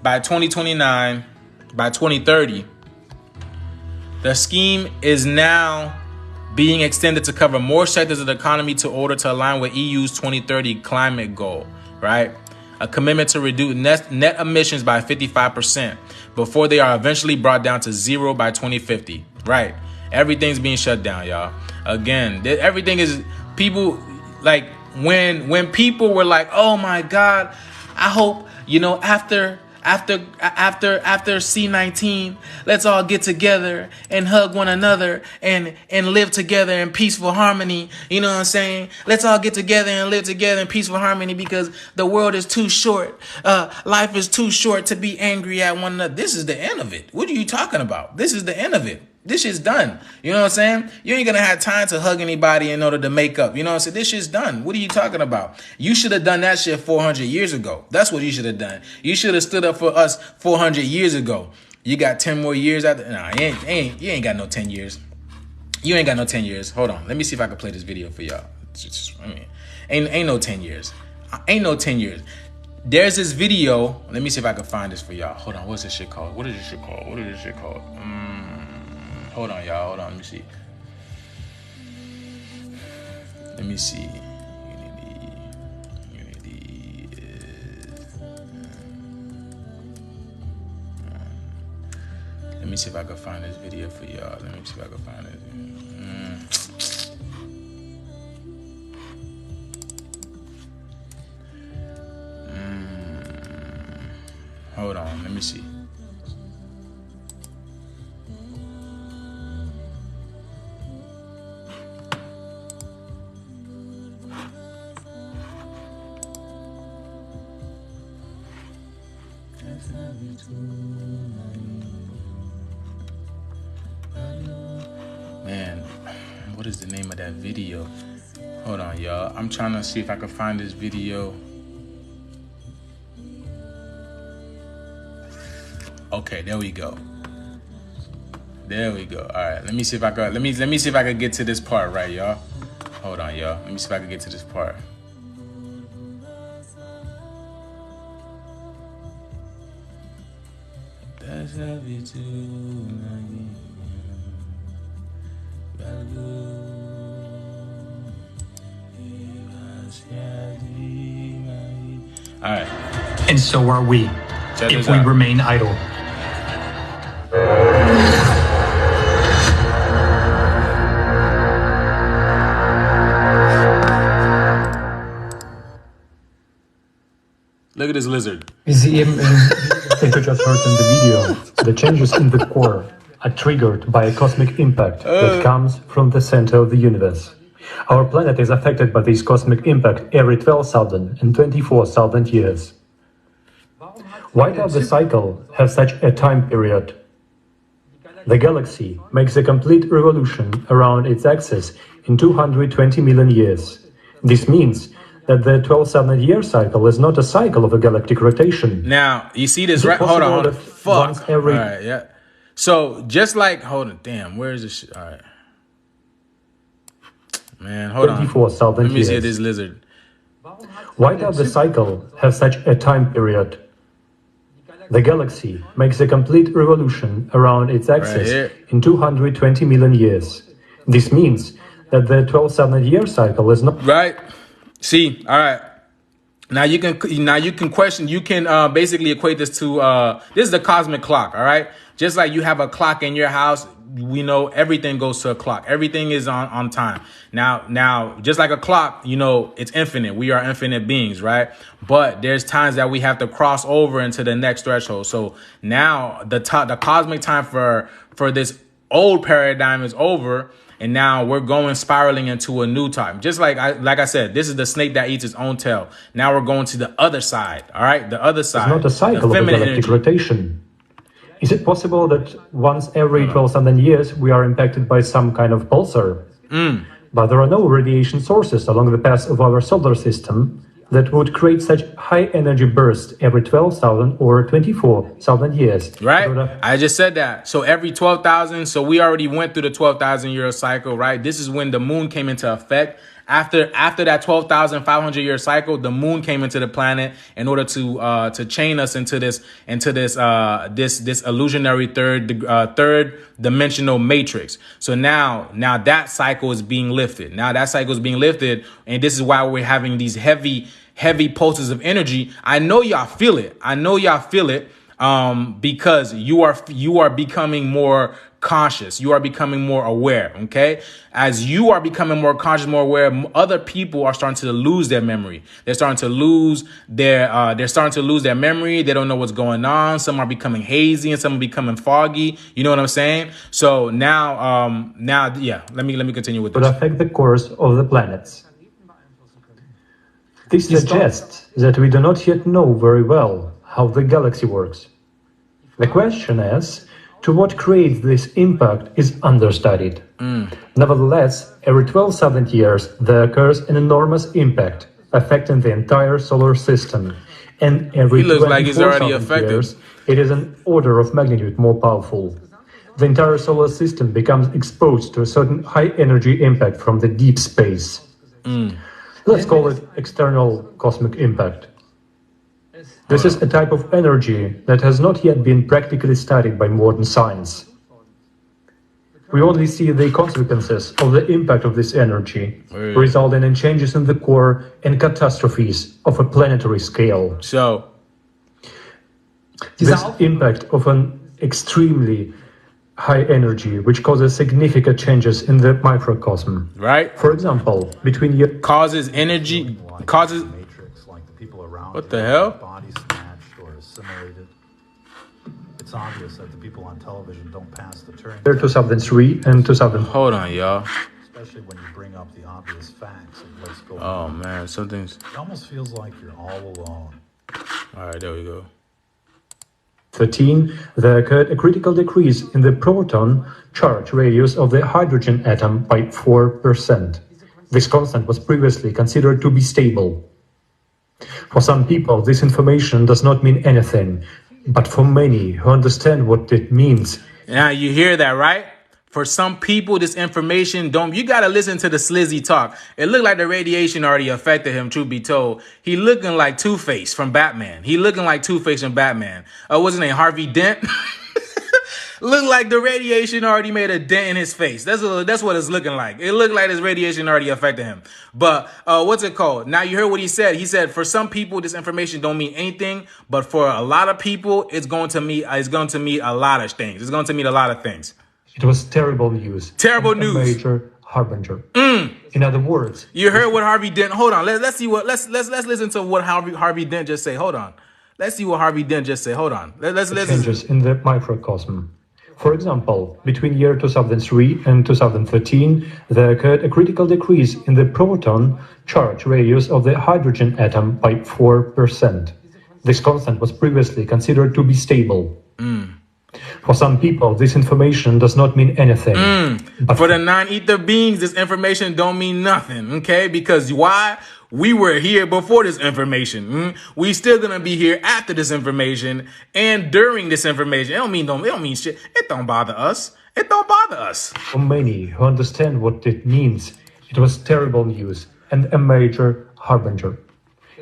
by 2030. The scheme is now being extended to cover more sectors of the economy in order to align with EU's 2030 climate goal, right? A commitment to reduce net emissions by 55% before they are eventually brought down to zero by 2050. Right. Everything's being shut down, y'all. Again, everything is people like when people were like, oh, my God, I hope, after C-19, let's all get together and hug one another and live together in peaceful harmony. You know what I'm saying? Let's all get together and live together in peaceful harmony because the world is too short. Life is too short to be angry at one another. This is the end of it. What are you talking about? This is the end of it. This shit's done. You know what I'm saying? You ain't gonna have time to hug anybody in order to make up. You know what I'm saying? This shit's done. What are you talking about? You should have done that shit 400 years ago. That's what you should have done. You should have stood up for us 400 years ago. You got 10 more years after. Nah, you ain't got no 10 years. You ain't got no 10 years. Hold on. Let me see if I can play this video for y'all. Ain't no 10 years. Ain't no 10 years. There's this video. Let me see if I can find this for y'all. Hold on. What's this shit called? What is this shit called? Hold on, y'all. Hold on. Let me see. Unity is... Let me see if I can find this video for y'all. Let me see if I can find it. Hold on. Let me see. Man, what is the name of that video? Hold on, y'all. I'm trying to see if I can find this video. Okay, there we go. There we go. All right, let me see if I can. Let me see if I can get to this part right, y'all. Hold on, y'all. Let me see if I can get to this part. All right.
And so are we, if we remain idle.
Look at this lizard.
Wie Sie eben in you just heard in the video, the changes in the core are triggered by a cosmic impact that comes from the center of the universe. Our planet is affected by this cosmic impact every 12,000 and 24,000 years. Why does the cycle have such a time period? The galaxy makes a complete revolution around its axis in 220 million years. This means that the 12,000 year cycle is not a cycle of a galactic rotation.
Now, you see this, right? Hold on. Fuck. All right, yeah. So, just like, hold on. Damn, where is this shit? All right. Man, hold on.
24,000
Let me
years.
see this lizard.
Why does the cycle have such a time period? The galaxy makes a complete revolution around its axis in 220 million years. This means that the 12,000 year cycle is not...
Right. See, all right. Now you can question, you can basically equate this to this is the cosmic clock, all right? Just like you have a clock in your house, we know everything goes to a clock. Everything is on time. Now, just like a clock, you know, it's infinite. We are infinite beings, right? But there's times that we have to cross over into the next threshold. So now the cosmic time for this old paradigm is over. And now we're going spiraling into a new time. Just like I said, this is the snake that eats its own tail. Now we're going to the other side. All right, the other side.
It's not a cycle of a galactic rotation. Is it possible that once every 12,000 years we are impacted by some kind of pulsar? But there are no radiation sources along the path of our solar system that would create such high energy bursts every 12,000 or 24,000 years.
Right? I just said that. So every 12,000, so we already went through the 12,000 year cycle, right? This is when the moon came into effect. After that 12,500 year cycle, the moon came into the planet in order to chain us into this illusionary third dimensional matrix. So now that cycle is being lifted. Now that cycle is being lifted, and this is why we're having these heavy pulses of energy. I know y'all feel it. Because you are becoming more conscious. You are becoming more aware. Okay. As you are becoming more conscious, more aware, other people are starting to lose their memory. They're starting to lose their memory. They don't know what's going on. Some are becoming hazy and some are becoming foggy. You know what I'm saying? So now, yeah, let me continue with this.
Would affect the course of the planets. This suggests that we do not yet know very well how the galaxy works. The question is, to what creates this impact is understudied. Nevertheless, every 12,000 years there occurs an enormous impact affecting the entire solar system, and every 24,000 years it is an order of magnitude more powerful. The entire solar system becomes exposed to a certain high energy impact from the deep space. Let's call it external cosmic impact. This is a type of energy that has not yet been practically studied by modern science. We only see the consequences of the impact of this energy, resulting in changes in the core and catastrophes of a planetary scale.
So,
this impact of an extremely high energy, which causes significant changes in the microcosm.
Right.
For example, between
causes energy, causes. What the hell?
Body snatched or assimilated. It's obvious that the people on television don't pass the Turing test.
2003 and 2000.
Hold on, y'all.
Especially when you bring up the obvious facts of what's going
on.
Oh
man, something's.
It almost feels like you're all alone.
All right, there we go.
13, there occurred a critical decrease in the proton charge radius of the hydrogen atom by 4%. This constant was previously considered to be stable. For some people, this information does not mean anything. But for many who understand what it means,
now you hear that, right? For some people, this information you gotta listen to the slizzy talk. It looked like the radiation already affected him, truth be told. He looking like Two-Face from Batman. He looking like Two-Face from Batman. What's his name? Harvey Dent? Look like the radiation already made a dent in his face. That's what it's looking like. It looked like this radiation already affected him. But what's it called? Now you heard what he said. He said for some people this information don't mean anything, but for a lot of people it's going to mean a lot of things. It's going to mean a lot of things.
It was terrible news.
Terrible
and
news.
A major harbinger. In other words,
you heard what Harvey Dent. Hold on. Let's listen to what Harvey Dent just say. Hold on. Let's see what Harvey Dent just say. Hold on. Let's
changes in the microcosm. For example, between year 2003 and 2013, there occurred a critical decrease in the proton charge radius of the hydrogen atom by 4%. This constant was previously considered to be stable. For some people, this information does not mean anything.
But for the non-ether beings, this information don't mean nothing, okay? Because why? We were here before this information. We still gonna be here after this information and during this information. It don't mean shit. It don't bother us. It don't bother us.
For many who understand what it means, it was terrible news and a major harbinger.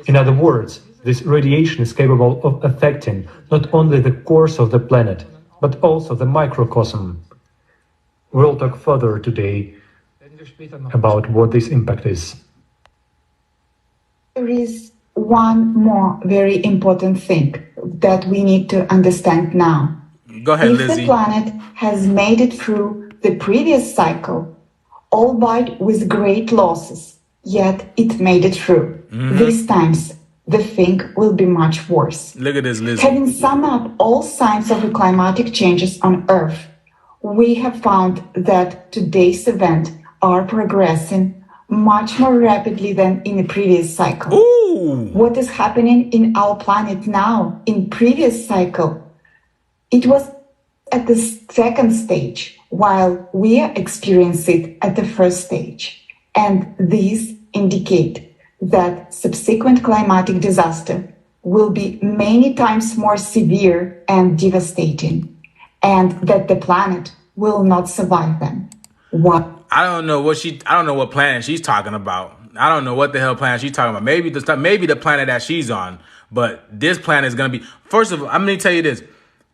In other words, this radiation is capable of affecting not only the course of the planet, but also the microcosm. We'll talk further today about what this impact is.
There is one more very important thing that we need to understand now.
Go ahead,
if
Lizzie.
The planet has made it through the previous cycle, albeit with great losses, yet it made it through. These times, the thing will be much worse.
Look at this, Lizzie.
Having summed up all signs of the climatic changes on Earth, we have found that today's events are progressing much more rapidly than in the previous cycle.
Ooh.
What is happening in our planet now, in previous cycle, it was at the second stage, while we are experiencing it at the first stage. And these indicate that subsequent climatic disaster will be many times more severe and devastating, and that the planet will not survive them. Why?
I don't know what planet she's talking about. I don't know what the hell planet she's talking about. Maybe the planet that she's on, but this planet is gonna be. First of all, I'm gonna tell you this: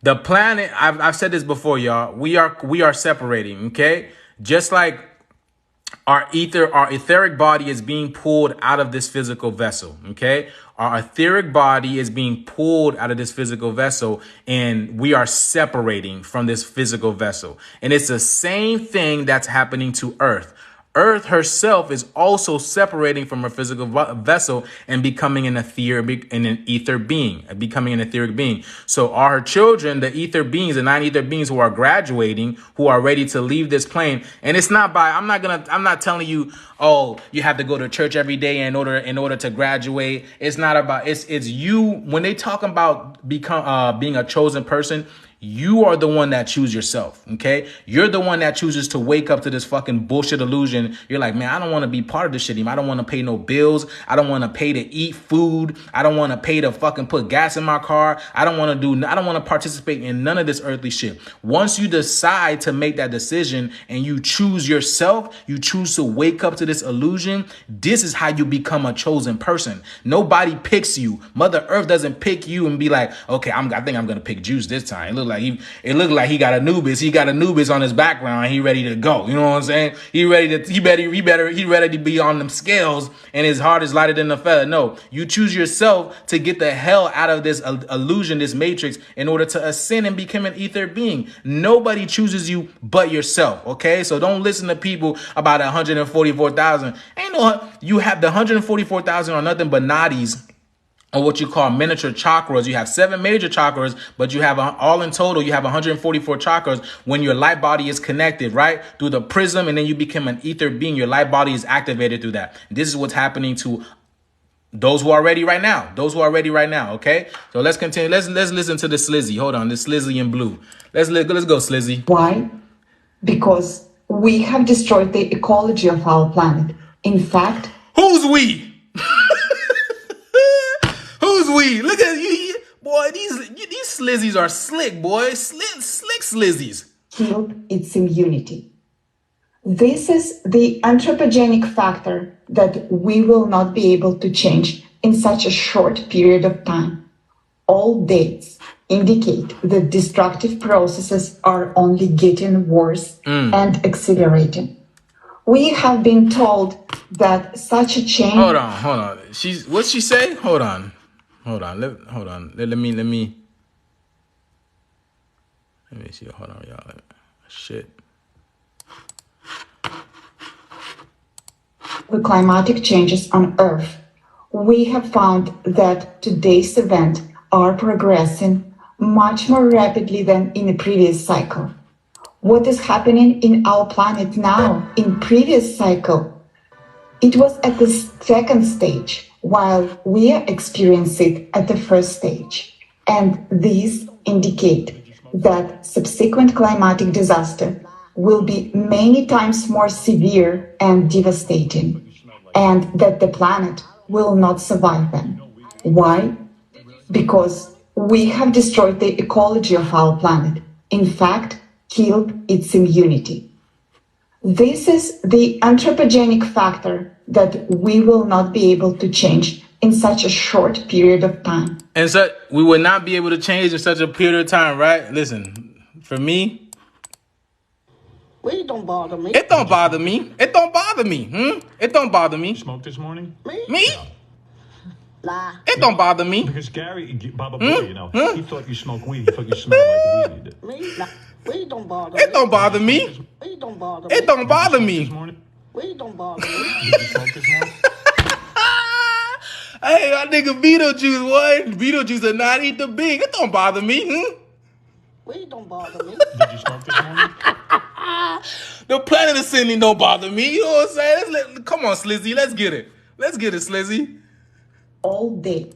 the planet. I've said this before, y'all. We are separating. Okay, just like our etheric body is being pulled out of this physical vessel. Okay, our etheric body is being pulled out of this physical vessel, and we are separating from this physical vessel. And it's the same thing that's happening to Earth. Earth herself is also separating from her physical vessel and becoming an ether being, becoming an etheric being. So are her children, the ether beings, the non-ether beings who are graduating, who are ready to leave this plane. And it's not by, I'm not telling you, oh, you have to go to church every day in order to graduate. It's not about, it's you. When they talk about being a chosen person, you are the one that choose yourself, okay? You're the one that chooses to wake up to this fucking bullshit illusion. You're like, man, I don't want to be part of this shit anymore. I don't want to pay no bills. I don't want to pay to eat food. I don't want to pay to fucking put gas in my car. I don't want to participate in none of this earthly shit. Once you decide to make that decision and you choose yourself, you choose to wake up to this illusion, this is how you become a chosen person. Nobody picks you. Mother Earth doesn't pick you and be like, okay, I think I'm going to pick Juice this time. It looked like he got Anubis. He got Anubis on his background. And he ready to go. You know what I'm saying? He ready to be on them scales, and his heart is lighter than the feather. No, you choose yourself to get the hell out of this illusion, this matrix, in order to ascend and become an ether being. Nobody chooses you but yourself. Okay, so don't listen to people about 144,000. You have the 144,000 are nothing but nadis, or what you call miniature chakras. You have 7 major chakras, but you have all in total, you have 144 chakras. When your light body is connected, right, through the prism, and then you become an ether being, your light body is activated through that. This is what's happening to those who are ready right now. Okay, so let's continue. Let's listen to the Slizzy. Hold on, this Slizzy in blue. Let's go, Slizzy.
Why? Because we have destroyed the ecology of our planet. In fact,
who's we? Who's we? Look at you. Boy, these slizzies are slick, boy. Slick slizzies.
Killed its immunity. This is the anthropogenic factor that we will not be able to change in such a short period of time. All dates indicate that destructive processes are only getting worse and accelerating. We have been told that such a change...
Hold on. What's she say? Hold on. Let me see. Hold on, y'all. Shit.
The climatic changes on Earth. We have found that today's events are progressing much more rapidly than in the previous cycle. What is happening in our planet now, in previous cycle, it was at the second stage, while we are experiencing it at the first stage. And these indicate that subsequent climatic disaster will be many times more severe and devastating, and that the planet will not survive them. Why? Because we have destroyed the ecology of our planet, in fact, killed its immunity. This is the anthropogenic factor that we will not be able to change in such a short period of time.
And so we will not be able to change in such a period of time, right? Listen, for me,
It don't bother me.
It don't bother me. It don't bother me. It don't bother me.
Smoked this morning?
Me?
Lie.
It don't bother me.
Because Gary, Baba Boy, you know, he thought you smoked weed. He thought you smelled like weed.
Me? Lie. Weed don't bother me.
It don't bother me.
Weed don't bother me.
It don't bother
This
me.
morning?
Weed don't bother me.
Did you smoke this morning?
Hey, that nigga Beetlejuice, what? Beetlejuice did not eat the big. It don't bother me.
Weed don't bother me.
Did you smoke this morning?
The planet of sinning don't bother me. You know what I'm saying? Come on, Slizzy. Let's get it. Let's get it, Slizzy.
All dates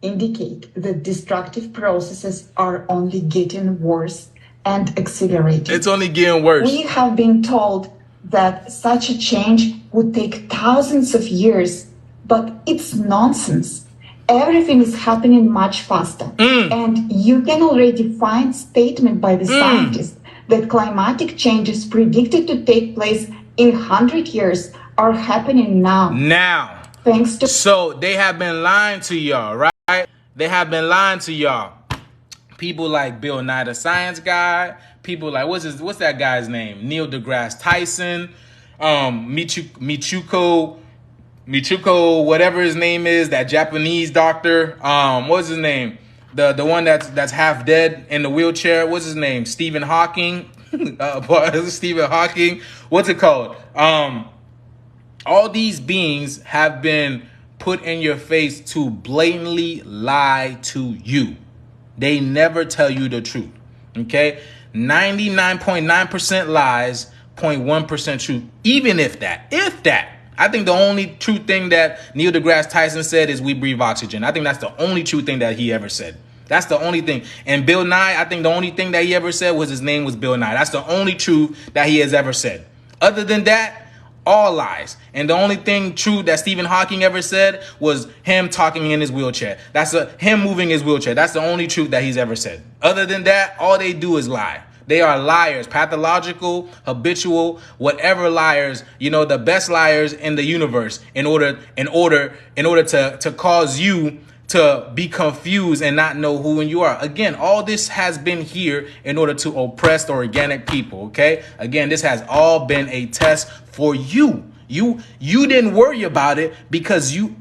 indicate that destructive processes are only getting worse and accelerating.
It's only getting worse.
We have been told that such a change would take thousands of years, but it's nonsense. Everything is happening much faster. And you can already find statement by the scientists that climatic changes predicted to take place in 100 years are happening now. Thanks to...
So they have been lying to y'all, right? They have been lying to y'all. People like Bill Nye the Science Guy. People like, what's that guy's name? Neil deGrasse Tyson. Michuko, whatever his name is, that Japanese doctor. What's his name? The one that's half dead in the wheelchair. What's his name? Stephen Hawking. Stephen Hawking. What's it called? All these beings have been put in your face to blatantly lie to you. They never tell you the truth. Okay? 99.9% lies, 0.1% truth. Even if that. I think the only true thing that Neil deGrasse Tyson said is we breathe oxygen. I think that's the only true thing that he ever said. That's the only thing. And Bill Nye, I think the only thing that he ever said was his name was Bill Nye. That's the only truth that he has ever said. Other than that, all lies. And the only thing true that Stephen Hawking ever said was him talking in his wheelchair. Him moving his wheelchair. That's the only truth that he's ever said. Other than that, all they do is lie. They are liars, pathological, habitual, whatever liars, the best liars in the universe in order to cause you to be confused and not know who you are. Again, all this has been here in order to oppress the organic people, okay? Again, this has all been a test for you. You didn't worry about it because you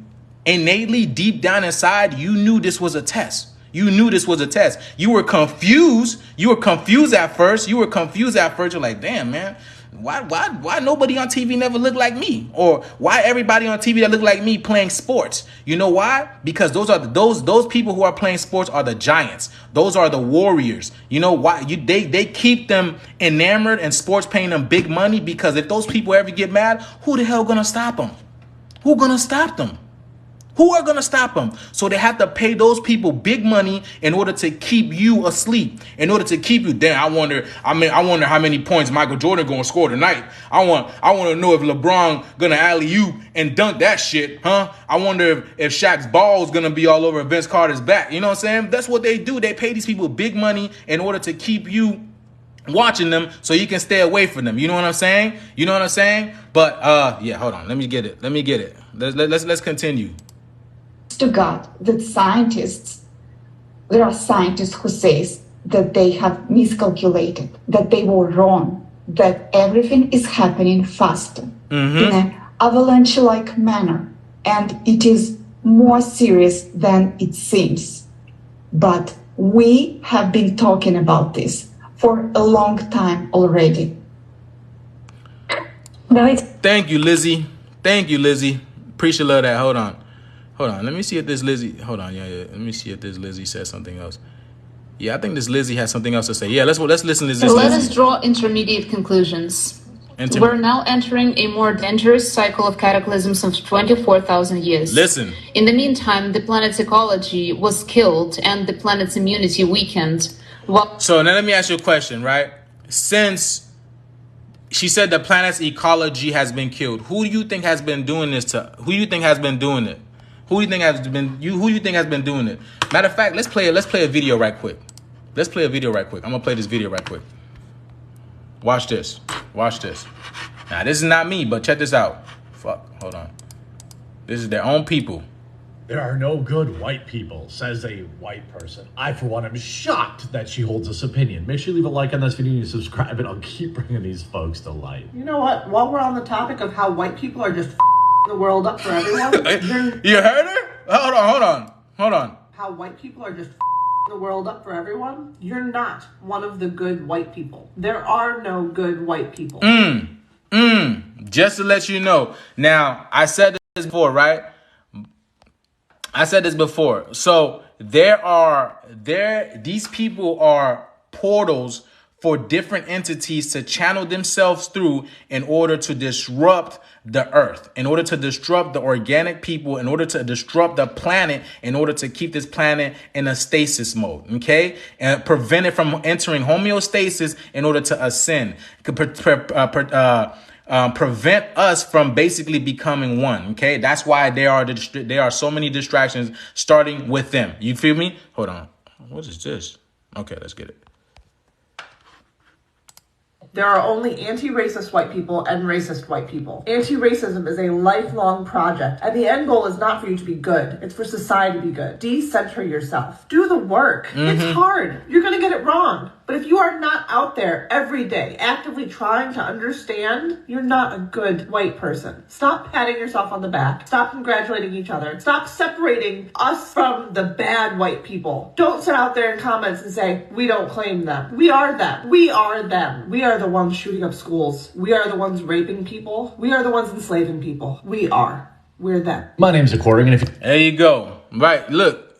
innately, deep down inside, you knew this was a test. You knew this was a test. You were confused. You were confused at first. You're like, damn, man, why nobody on TV never looked like me? Or why everybody on TV that look like me playing sports? You know why? Because those people who are playing sports are the giants. Those are the warriors. You know why? They keep them enamored and sports paying them big money, because if those people ever get mad, who the hell gonna stop them? Who gonna stop them? Who are going to stop them? So they have to pay those people big money in order to keep you asleep, in order to keep you there. I wonder how many points Michael Jordan going to score tonight. I want to know if LeBron going to alley-oop and dunk that shit, huh? I wonder if Shaq's ball is going to be all over Vince Carter's back. You know what I'm saying? That's what they do. They pay these people big money in order to keep you watching them so you can stay away from them. You know what I'm saying? You know what I'm saying? But yeah, hold on. Let me get it. Let's continue.
To God that there are scientists who says that they have miscalculated, that they were wrong, that everything is happening faster in an avalanche-like manner, and it is more serious than it seems. But we have been talking about this for a long time already.
Thank you, Lizzie. Appreciate that. Hold on. Let me see if this Lizzie. Hold on. Yeah. Let me see if this Lizzie says something else. Yeah, I think this Lizzie has something else to say. Yeah, let's listen to this.
So let us draw intermediate conclusions. We're now entering a more dangerous cycle of cataclysms of 24,000 years.
Listen.
In the meantime, the planet's ecology was killed and the planet's immunity weakened.
So now let me ask you a question, right? Since she said the planet's ecology has been killed, who do you think has been doing this to? Who do you think has been doing it? Who do you think has been doing it? Matter of fact, let's play a video right quick. I'm gonna play this video right quick. Watch this. Now this is not me, but check this out. Hold on. This is their own people.
There are no good white people, says a white person. I, for one, am shocked that she holds this opinion. Make sure you leave a like on this video and subscribe, and I'll keep bringing these folks to light.
You know what? While we're on the topic of how white people are just the world up for everyone.
You heard her? Hold on.
How white people are just the world up for everyone. You're not one of the good white people. There are no good white people.
Just to let you know. Now, I said this before, right? So these people are portals for different entities to channel themselves through in order to disrupt the earth, in order to disrupt the organic people, in order to disrupt the planet, in order to keep this planet in a stasis mode, okay? And prevent it from entering homeostasis in order to ascend, prevent us from basically becoming one, okay? That's why there are so many distractions starting with them. You feel me? Hold on. What is this? Okay, let's get it.
There are only anti-racist white people and racist white people. Anti-racism is a lifelong project, and the end goal is not for you to be good. It's for society to be good. Decenter yourself. Do the work. It's hard. You're going to get it wrong. But if you are not out there every day actively trying to understand, you're not a good white person. Stop patting yourself on the back. Stop congratulating each other. Stop separating us from the bad white people. Don't sit out there in comments and say, we don't claim them. We are them. We are them. We are the ones shooting up schools. We are the ones raping people. We are the ones enslaving people. We're them.
My name's According, and
there you go. Right. Look,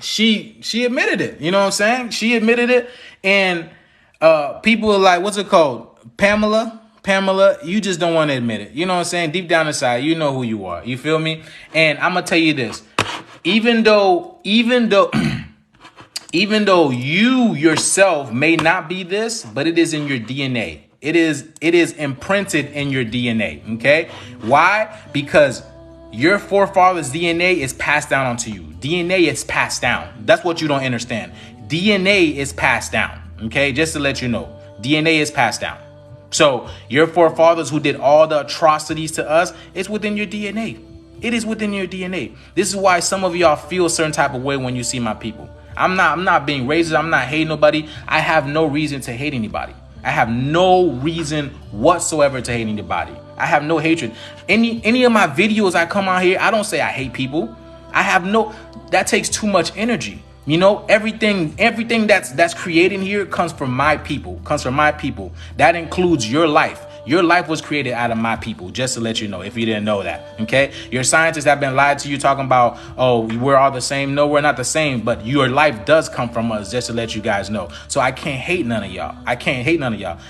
she admitted it. You know what I'm saying? She admitted it. And people are like, what's it called? Pamela, you just don't want to admit it. You know what I'm saying? Deep down inside, you know who you are. You feel me? And I'm going to tell you this. Even though you yourself may not be this, but it is in your DNA. It is imprinted in your DNA. Okay? Why? Because your forefathers' DNA is passed down onto you. DNA is passed down. That's what you don't understand. DNA is passed down. Okay? Just to let you know. DNA is passed down. So your forefathers who did all the atrocities to us, it's within your DNA. It is within your DNA. This is why some of y'all feel a certain type of way when you see my people. I'm not being racist. I'm not hating nobody. I have no reason to hate anybody. I have no reason whatsoever to hate anybody. I have no hatred. Any of my videos I come out here, I don't say I hate people. That takes too much energy. You know, everything that's created here comes from my people, That includes your life. Your life was created out of my people, just to let you know, if you didn't know that, okay? Your scientists have been lied to you talking about, oh, we're all the same. No, we're not the same, but your life does come from us, just to let you guys know. So I can't hate none of y'all.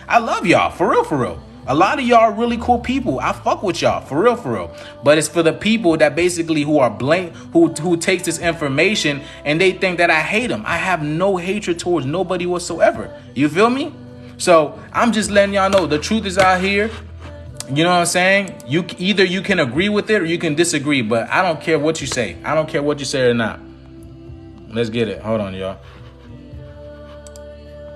I love y'all, for real. A lot of y'all are really cool people. I fuck with y'all, for real. But it's for the people that basically who are who takes this information and they think that I hate them. I have no hatred towards nobody whatsoever. You feel me? So I'm just letting y'all know the truth is out here. You know what I'm saying? You can agree with it or you can disagree, but I don't care what you say. I don't care what you say or not. Let's get it. Hold on, y'all.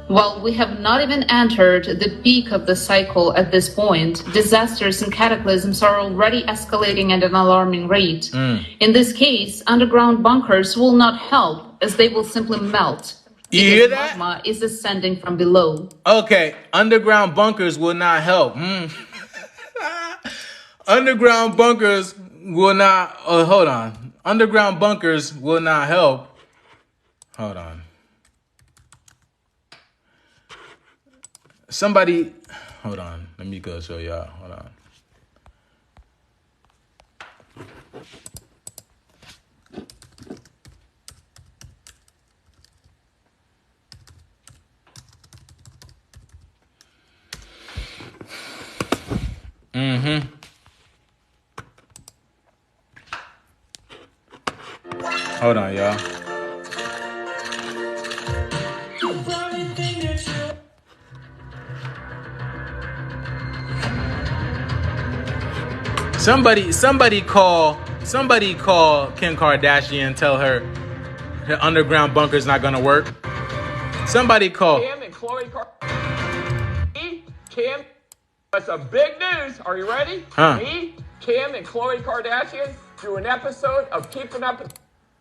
While we have not even entered the peak of the cycle at this point, disasters and cataclysms are already escalating at an alarming rate. In this case, underground bunkers will not help, as they will simply melt.
You hear that?
Magma is ascending from below.
Okay, underground bunkers will not help. Underground bunkers will not... hold on. Underground bunkers will not help. Hold on. Somebody, hold on. Let me go show y'all. Hold on. Hold on, y'all. Somebody call Kim Kardashian and tell her the underground bunker's not gonna work. Somebody call.
Kim and Khloe Kardashian. Kim, that's some big news. Are you ready? Me, Kim, and Khloe Kardashian do an episode of Keeping Up with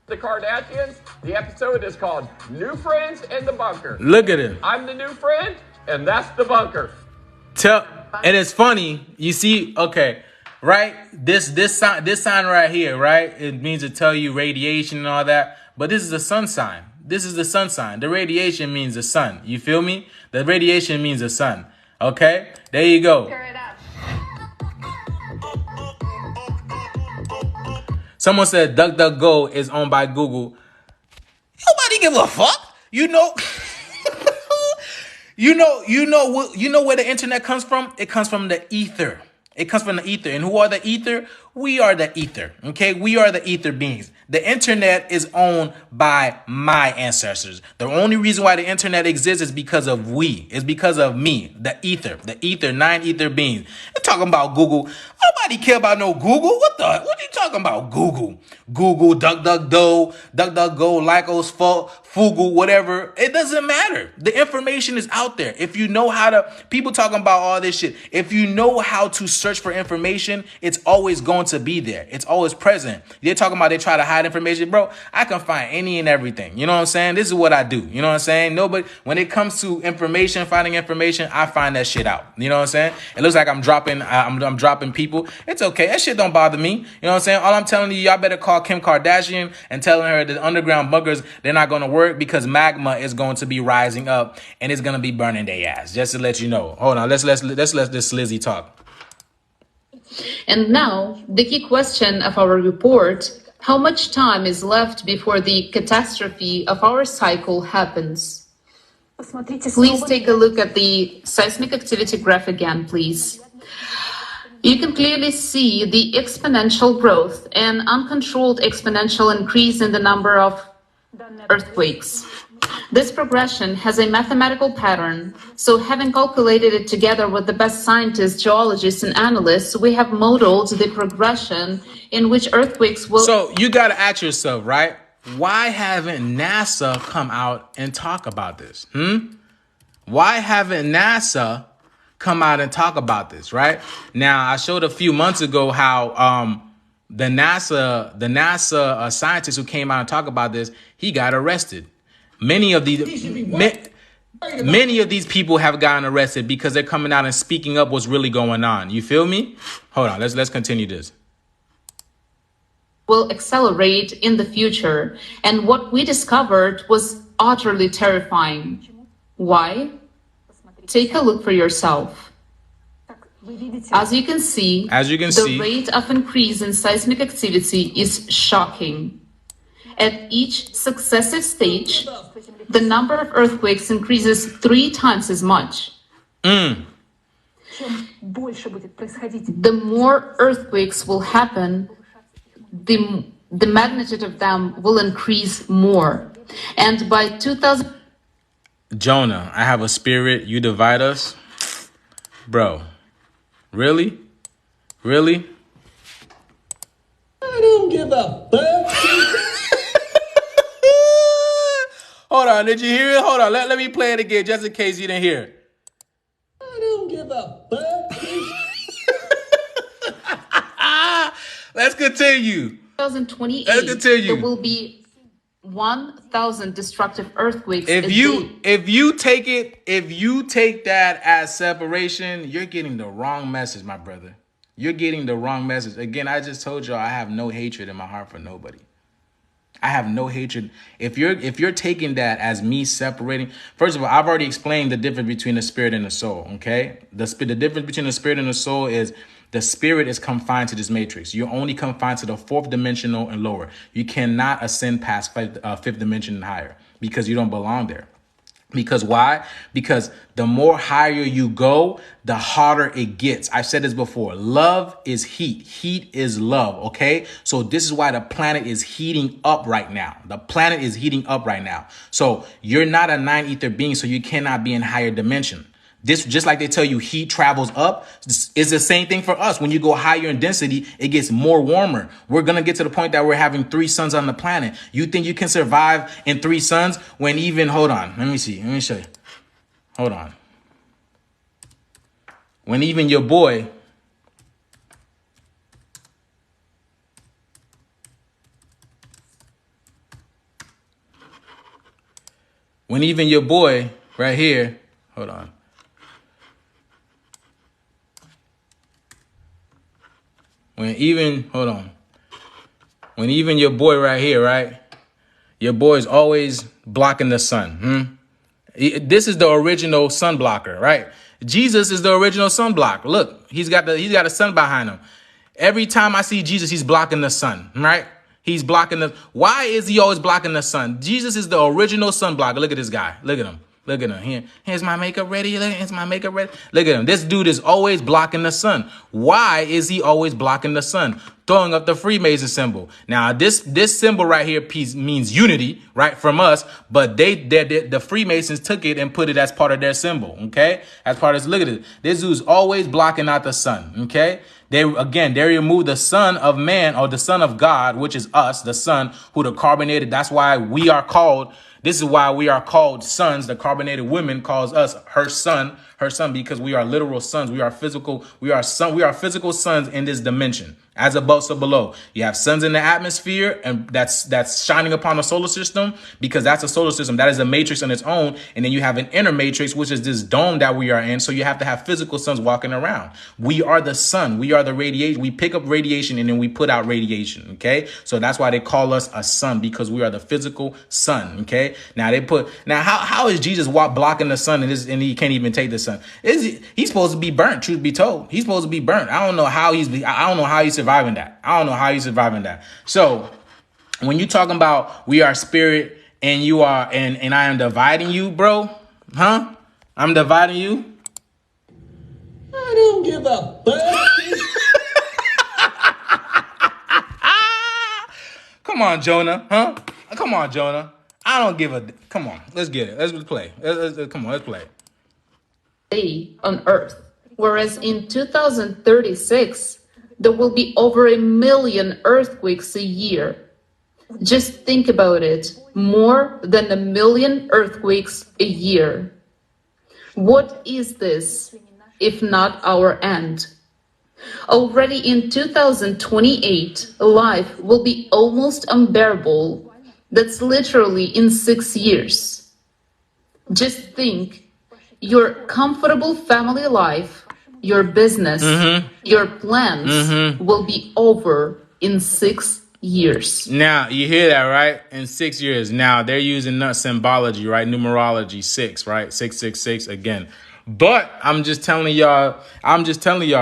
the Kardashians. The episode is called New Friends in the Bunker.
Look at it.
I'm the new friend, and that's the bunker.
And it's funny. You see, okay. Right, this sign right here, right? It means to tell you radiation and all that. But this is a sun sign. This is the sun sign. The radiation means the sun. You feel me? The radiation means the sun. Okay, there you go. Someone said DuckDuckGo is owned by Google. Nobody give a fuck. You know. You know where the internet comes from? It comes from the ether. It comes from the ether. And who are the ether? We are the ether. Okay? We are the ether beings. The internet is owned by my ancestors. The only reason why the internet exists is because of we. It's because of me, the ether, 9 ether beings. You're talking about Google. Nobody care about no Google. What are you talking about? Google, DuckDuckGo, Lycos, Fugu, whatever. It doesn't matter. The information is out there. If you know how to, people talking about all this shit. If you know how to search for information, it's always going to be there. It's always present. They're talking about they try to hide information. Bro, I can find any and everything. You know what I'm saying? This is what I do. You know what I'm saying? Nobody, when it comes to information, finding information, I find that shit out. You know what I'm saying? It looks like I'm dropping people. It's okay. That shit don't bother me. You know what I'm saying? All I'm telling you, y'all better call Kim Kardashian and telling her the underground bunkers, they're not going to work because magma is going to be rising up and it's going to be burning their ass. Just to let you know. Hold on. Let's let this Slizzy talk.
And now, the key question of our report: how much time is left before the catastrophe of our cycle happens? Please take a look at the seismic activity graph again, please. You can clearly see the exponential growth and uncontrolled exponential increase in the number of earthquakes. This progression has a mathematical pattern, so having calculated it together with the best scientists, geologists, and analysts, we have modeled the progression in which earthquakes will...
So you got to ask yourself, right? Why haven't NASA come out and talk about this? Why haven't NASA come out and talk about this, right? Now, I showed a few months ago how the NASA scientist who came out and talked about this, he got arrested. Many of these people have gotten arrested because they're coming out and speaking up what's really going on. You feel me? Hold on, let's continue this.
Will accelerate in the future, and what we discovered was utterly terrifying. Why? Take a look for yourself. As you can see, the rate of increase in seismic activity is shocking. At each successive stage, the number of earthquakes increases 3 times as much. the more earthquakes will happen, the magnitude of them will increase more. And by 2000...
Jonah, I have a spirit, you divide us. Bro, really? Really?
I don't give a fuck.
Hold on, did you hear it? Hold on, let me play it again just in case you didn't hear it.
I don't give a fuck.
Let's continue.
2028,
Let's continue.
there will be 1,000 destructive earthquakes.
If you take that as separation, you're getting the wrong message, my brother. You're getting the wrong message. Again, I just told y'all I have no hatred in my heart for nobody. I have no hatred. If you're taking that as me separating, first of all, I've already explained the difference between the spirit and the soul. Okay, the difference between the spirit and the soul is the spirit is confined to this matrix. You're only confined to the fourth dimensional and lower. You cannot ascend past fifth dimension and higher because you don't belong there. Because why? Because the more higher you go, the hotter it gets. I've said this before. Love is heat. Heat is love. Okay. So this is why the planet is heating up right now. The planet is heating up right now. So you're not a 9 ether being, so you cannot be in higher dimension. This, just like they tell you heat travels up, is the same thing for us. When you go higher in density, it gets more warmer. We're going to get to the point that we're having 3 suns on the planet. You think you can survive in 3 suns when even, hold on, let me see. Let me show you. Hold on. When even your boy, right here, hold on. When even your boy right here, right? Your boy is always blocking the sun. This is the original sun blocker, right? Jesus is the original sun blocker. Look, he's got a sun behind him. Every time I see Jesus, he's blocking the sun, right? He's blocking the. Why is he always blocking the sun? Jesus is the original sun blocker. Look at this guy. Look at him. Look at him. Here's my makeup ready. Here's my makeup ready. Look at him. This dude is always blocking the sun. Why is he always blocking the sun? Throwing up the Freemason symbol. Now, this symbol right here means unity, right, from us. But the Freemasons took it and put it as part of their symbol, okay? As part of this, look at it. This dude's always blocking out the sun, okay? They remove the son of man, or the son of God, which is us, the son, who the carbonated. That's why we are called. This is why we are called sons. The carbonated woman calls us her son, because we are literal sons. We are physical. We are physical sons in this dimension. As above, so below. You have suns in the atmosphere, and that's shining upon the solar system, because that's a solar system. That is a matrix on its own. And then you have an inner matrix, which is this dome that we are in. So you have to have physical suns walking around. We are the sun. We are the radiation. We pick up radiation and then we put out radiation. Okay. So that's why they call us a sun, because we are the physical sun. Okay. Now how is Jesus blocking the sun and he can't even take the sun? He's supposed to be burnt. Truth be told, he's supposed to be burnt. I don't know how he's surviving that. I don't know how he's surviving that. So when you talking about we are spirit and you are, and I am dividing you, bro, huh? I'm dividing you.
I don't give a fuck.
Come on, Jonah, huh? Come on, Jonah. I don't give a. Come on, let's get it. Let's play. Come on, let's play.
On Earth, whereas in 2036. There will be over 1 million earthquakes a year. Just think about it. More than 1 million earthquakes a year. What is this, if not our end? Already in 2028, life will be almost unbearable. That's literally in 6 years. Just think, your comfortable family life, your business, your plans will be over in 6 years.
Now, you hear that, right? In 6 years. Now, they're using symbology, right? Numerology, 6, right? 666 again. But I'm just telling y'all,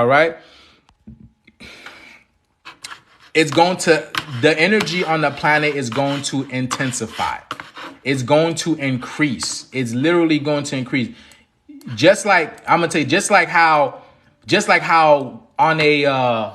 right? The energy on the planet is going to intensify. It's going to increase. It's literally going to increase. Just like how Just like how on an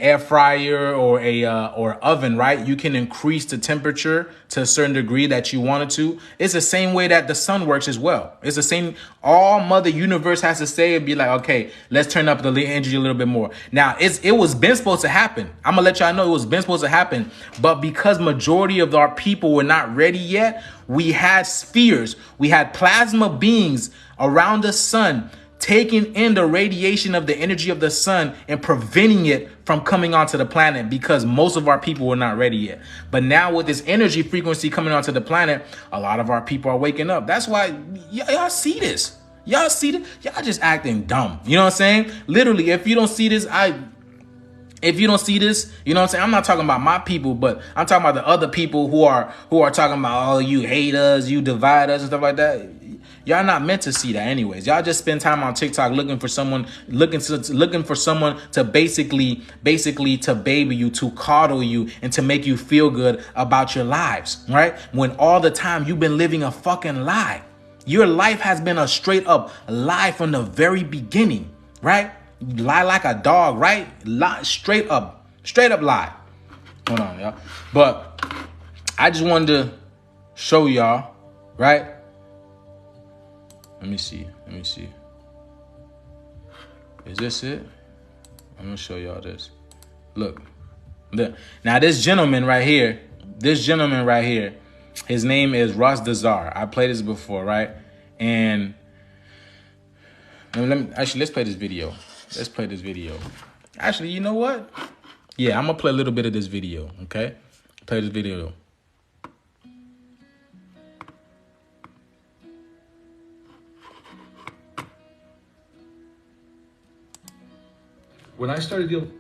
air fryer or or oven, right? You can increase the temperature to a certain degree that you wanted to. It's the same way that the sun works as well. It's the same. All Mother Universe has to say and be like, okay, let's turn up the energy a little bit more. Now, it was been supposed to happen. I'm gonna let y'all know it was been supposed to happen, but because majority of our people were not ready yet, we had spheres, we had plasma beings around the sun, taking in the radiation of the energy of the sun and preventing it from coming onto the planet because most of our people were not ready yet. But now with this energy frequency coming onto the planet, a lot of our people are waking up. That's why y'all see this. Y'all see this. Y'all just acting dumb. You know what I'm saying? Literally, if you don't see this, you know what I'm saying? I'm not talking about my people, but I'm talking about the other people who are talking about, oh, you hate us, you divide us and stuff like that. Y'all not meant to see that anyways. Y'all just spend time on TikTok looking for someone to basically to baby you, to coddle you, and to make you feel good about your lives, right? When all the time you've been living a fucking lie. Your life has been a straight up lie from the very beginning, right? You lie like a dog, right? Lie, straight up lie. Hold on, y'all. But I just wanted to show y'all, right? Let me see. Is this it? I'm gonna show y'all this. Look. Now this gentleman right here, his name is Ross Dazar. I played this before, right? And let's play this video. Actually, you know what? Yeah, I'm gonna play a little bit of this video, okay? Play this video.
When I started dealing...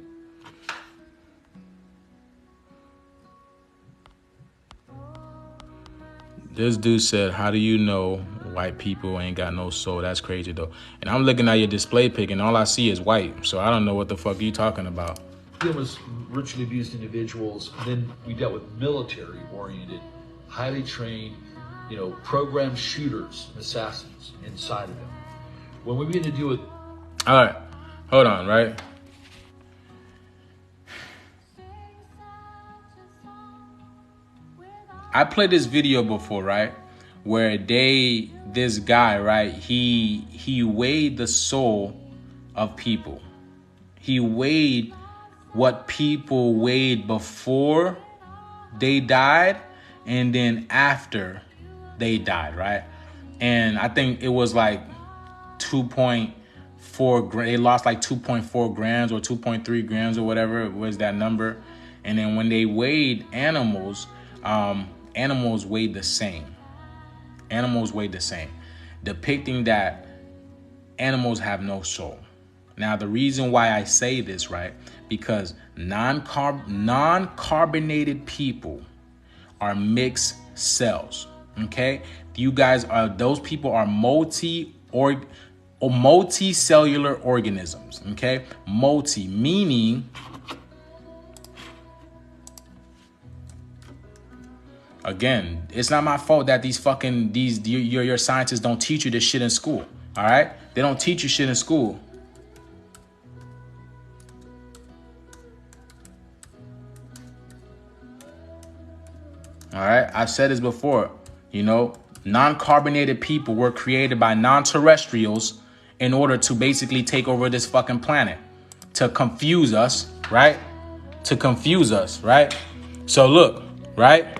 This dude said, how do you know white people ain't got no soul? That's crazy, though. And I'm looking at your display pic, and all I see is white. So I don't know what the fuck you talking about.
Dealing with ritually abused individuals. And then we dealt with military-oriented, highly trained, programmed shooters, assassins inside of them. When we begin to deal with...
All right. Hold on, right? I played this video before, right? Where this guy, right? He weighed the soul of people. He weighed what people weighed before they died and then after they died, right? And I think it was like 2.4 they lost like 2.4 grams or 2.3 grams or whatever was that number. And then when they weighed animals, animals weighed the same. Depicting that animals have no soul. Now, the reason why I say this, right? Because non-carbonated people are mixed cells, okay? Those people are multicellular organisms, okay? Multi, meaning... Again, it's not my fault that your scientists don't teach you this shit in school. All right? They don't teach you shit in school. All right? I've said this before. Non-carbonated people were created by non-terrestrials in order to basically take over this fucking planet. To confuse us, right? So look, right?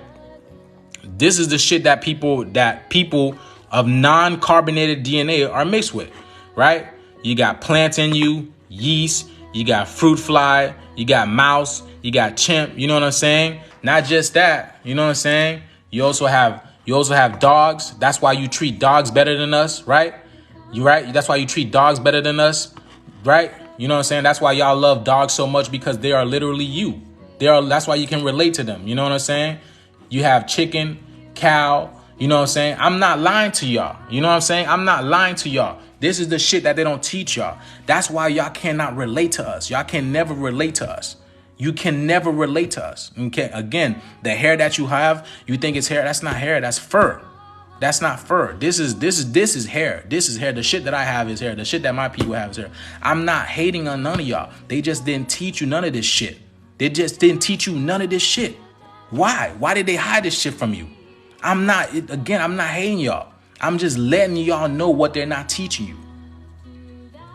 This is the shit that people of non-carbonated DNA are mixed with, right? You got plants in you, yeast, you got fruit fly, you got mouse, you got chimp, you know what I'm saying? Not just that, you know what I'm saying? You also have dogs. That's why you treat dogs better than us, right? That's why you treat dogs better than us, right? You know what I'm saying? That's why y'all love dogs so much, because they are literally you. That's why you can relate to them. You know what I'm saying? You have chicken, cow, you know what I'm saying? I'm not lying to y'all. You know what I'm saying? I'm not lying to y'all. This is the shit that they don't teach y'all. That's why y'all cannot relate to us. Y'all can never relate to us. You can never relate to us. Okay? Again, the hair that you have, you think it's hair. That's not hair. That's fur. That's not fur. This is hair. This is hair. The shit that I have is hair. The shit that my people have is hair. I'm not hating on none of y'all. They just didn't teach you none of this shit. They just didn't teach you none of this shit. Why? Why did they hide this shit from you? I'm not hating y'all. I'm just letting y'all know what they're not teaching you.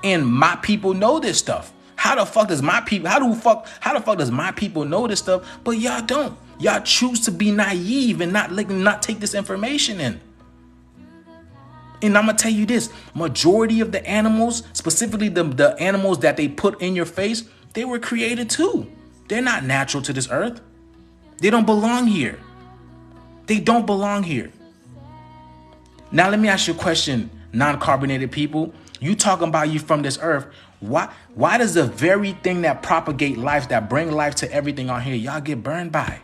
And my people know this stuff. How the fuck does my people does my people know this stuff, but y'all don't? Y'all choose to be naive and not take this information in. And I'm gonna tell you this: majority of the animals, specifically the animals that they put in your face, they were created too. They're not natural to this earth. They don't belong here. They don't belong here. Now let me ask you a question, non-carbonated people. You talking about you from this earth. Why does the very thing that propagate life, that bring life to everything on here, y'all get burned by?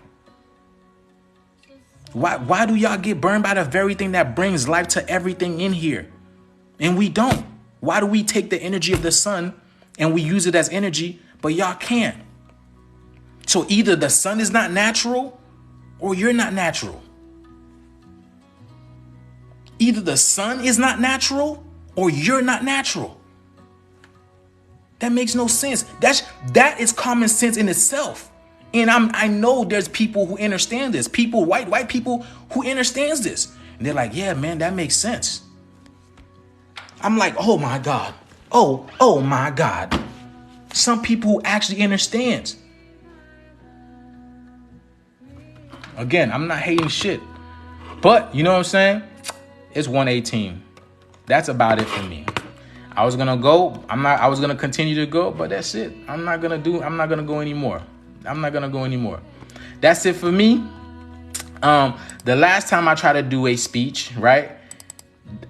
Why do y'all get burned by the very thing that brings life to everything in here? And we don't. Why do we take the energy of the sun and we use it as energy, but y'all can't? So either the sun is not natural or you're not natural. Either the sun is not natural or you're not natural. That makes no sense. That is common sense in itself. And I know there's people who understand this. People, white people who understands this. And they're like, yeah, man, that makes sense. I'm like, oh my God. Oh my God. Some people who actually understands. Again, I'm not hating shit. But you know what I'm saying? It's 1:18. That's about it for me. I was gonna go. I was gonna continue to go, but that's it. I'm not gonna go anymore. That's it for me. The last time I tried to do a speech, right?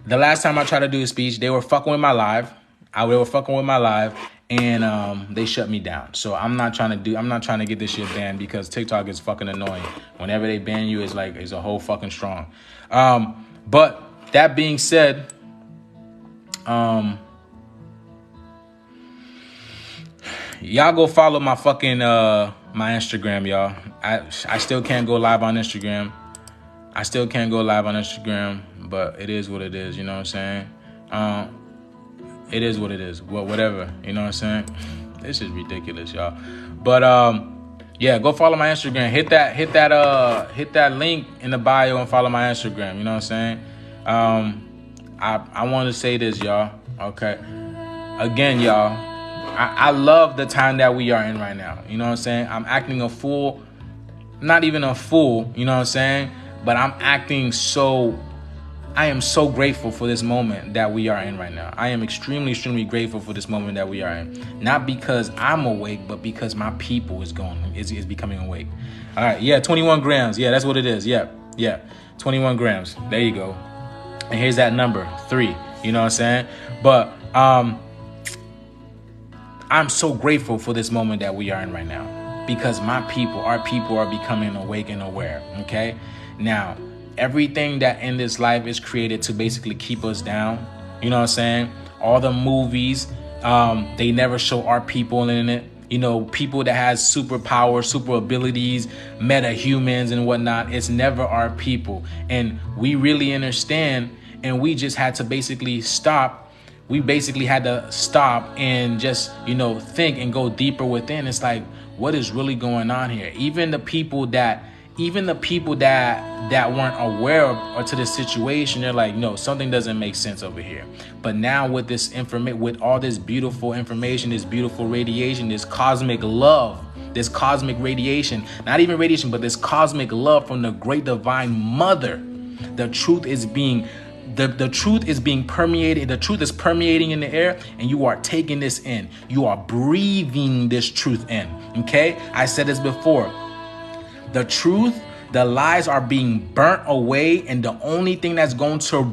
They were fucking with my live. And they shut me down. So I'm not trying to get this shit banned because TikTok is fucking annoying. Whenever they ban you, it's a whole fucking strong. But that being said, y'all go follow my fucking my Instagram, y'all. I still can't go live on Instagram. But it is what it is, you know what I'm saying? It is what it is. Well, whatever, you know what I'm saying? This is ridiculous, y'all. But yeah, go follow my Instagram. Hit that link in the bio and follow my Instagram, you know what I'm saying? I want to say this, y'all. Okay. Again, y'all, I love the time that we are in right now. You know what I'm saying? I'm acting a fool. Not even a fool, you know what I'm saying? But I'm acting I am so grateful for this moment that we are in right now. I am extremely, extremely grateful for this moment that we are in. Not because I'm awake, but because my people is becoming awake. All right, yeah, 21 grams. Yeah, that's what it is. Yeah, 21 grams. There you go. And here's that number, 3. You know what I'm saying? But I'm so grateful for this moment that we are in right now because our people are becoming awake and aware. Okay, now. Everything that in this life is created to basically keep us down. You know what I'm saying? All the movies, they never show our people in it. You know, people that has superpowers, super abilities, meta-humans and whatnot. It's never our people. And we really understand, and we just had to basically stop. We basically had to stop and just, think and go deeper within. It's like, what is really going on here? Even the people that weren't aware of or to the situation, they're like, no, something doesn't make sense over here. But now with this with all this beautiful information, this beautiful radiation, this cosmic love, this cosmic radiation, not even radiation, but this cosmic love from the great divine mother, the truth is being permeated. The truth is permeating in the air, and you are taking this in. You are breathing this truth in. Okay, I said this before. The truth, the lies are being burnt away, and the only thing that's going to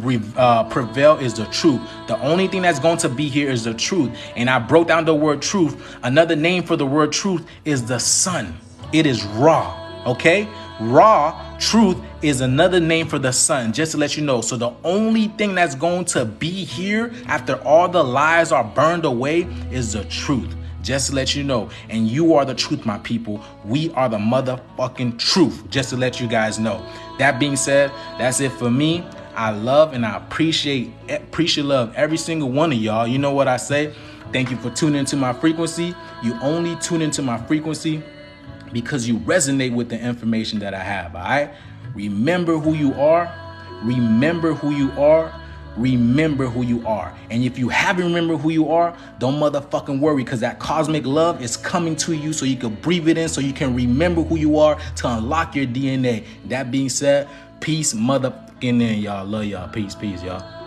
prevail is the truth. The only thing that's going to be here is the truth. And I broke down the word truth. Another name for the word truth is the sun. It is Ra. Okay? Ra, truth, is another name for the sun, just to let you know. So the only thing that's going to be here after all the lies are burned away is the truth. Just to let you know. And you are the truth, my people. We are the motherfucking truth. Just to let you guys know. That being said, that's it for me. I love and I appreciate love every single one of y'all. You know what I say? Thank you for tuning into my frequency. You only tune into my frequency because you resonate with the information that I have, all right? Remember who you are. Remember who you are. Remember who you are. And if you haven't remembered who you are, don't motherfucking worry, because that cosmic love is coming to you so you can breathe it in, so you can remember who you are to unlock your DNA. That being said, peace motherfucking in, y'all. Love y'all. Peace, y'all.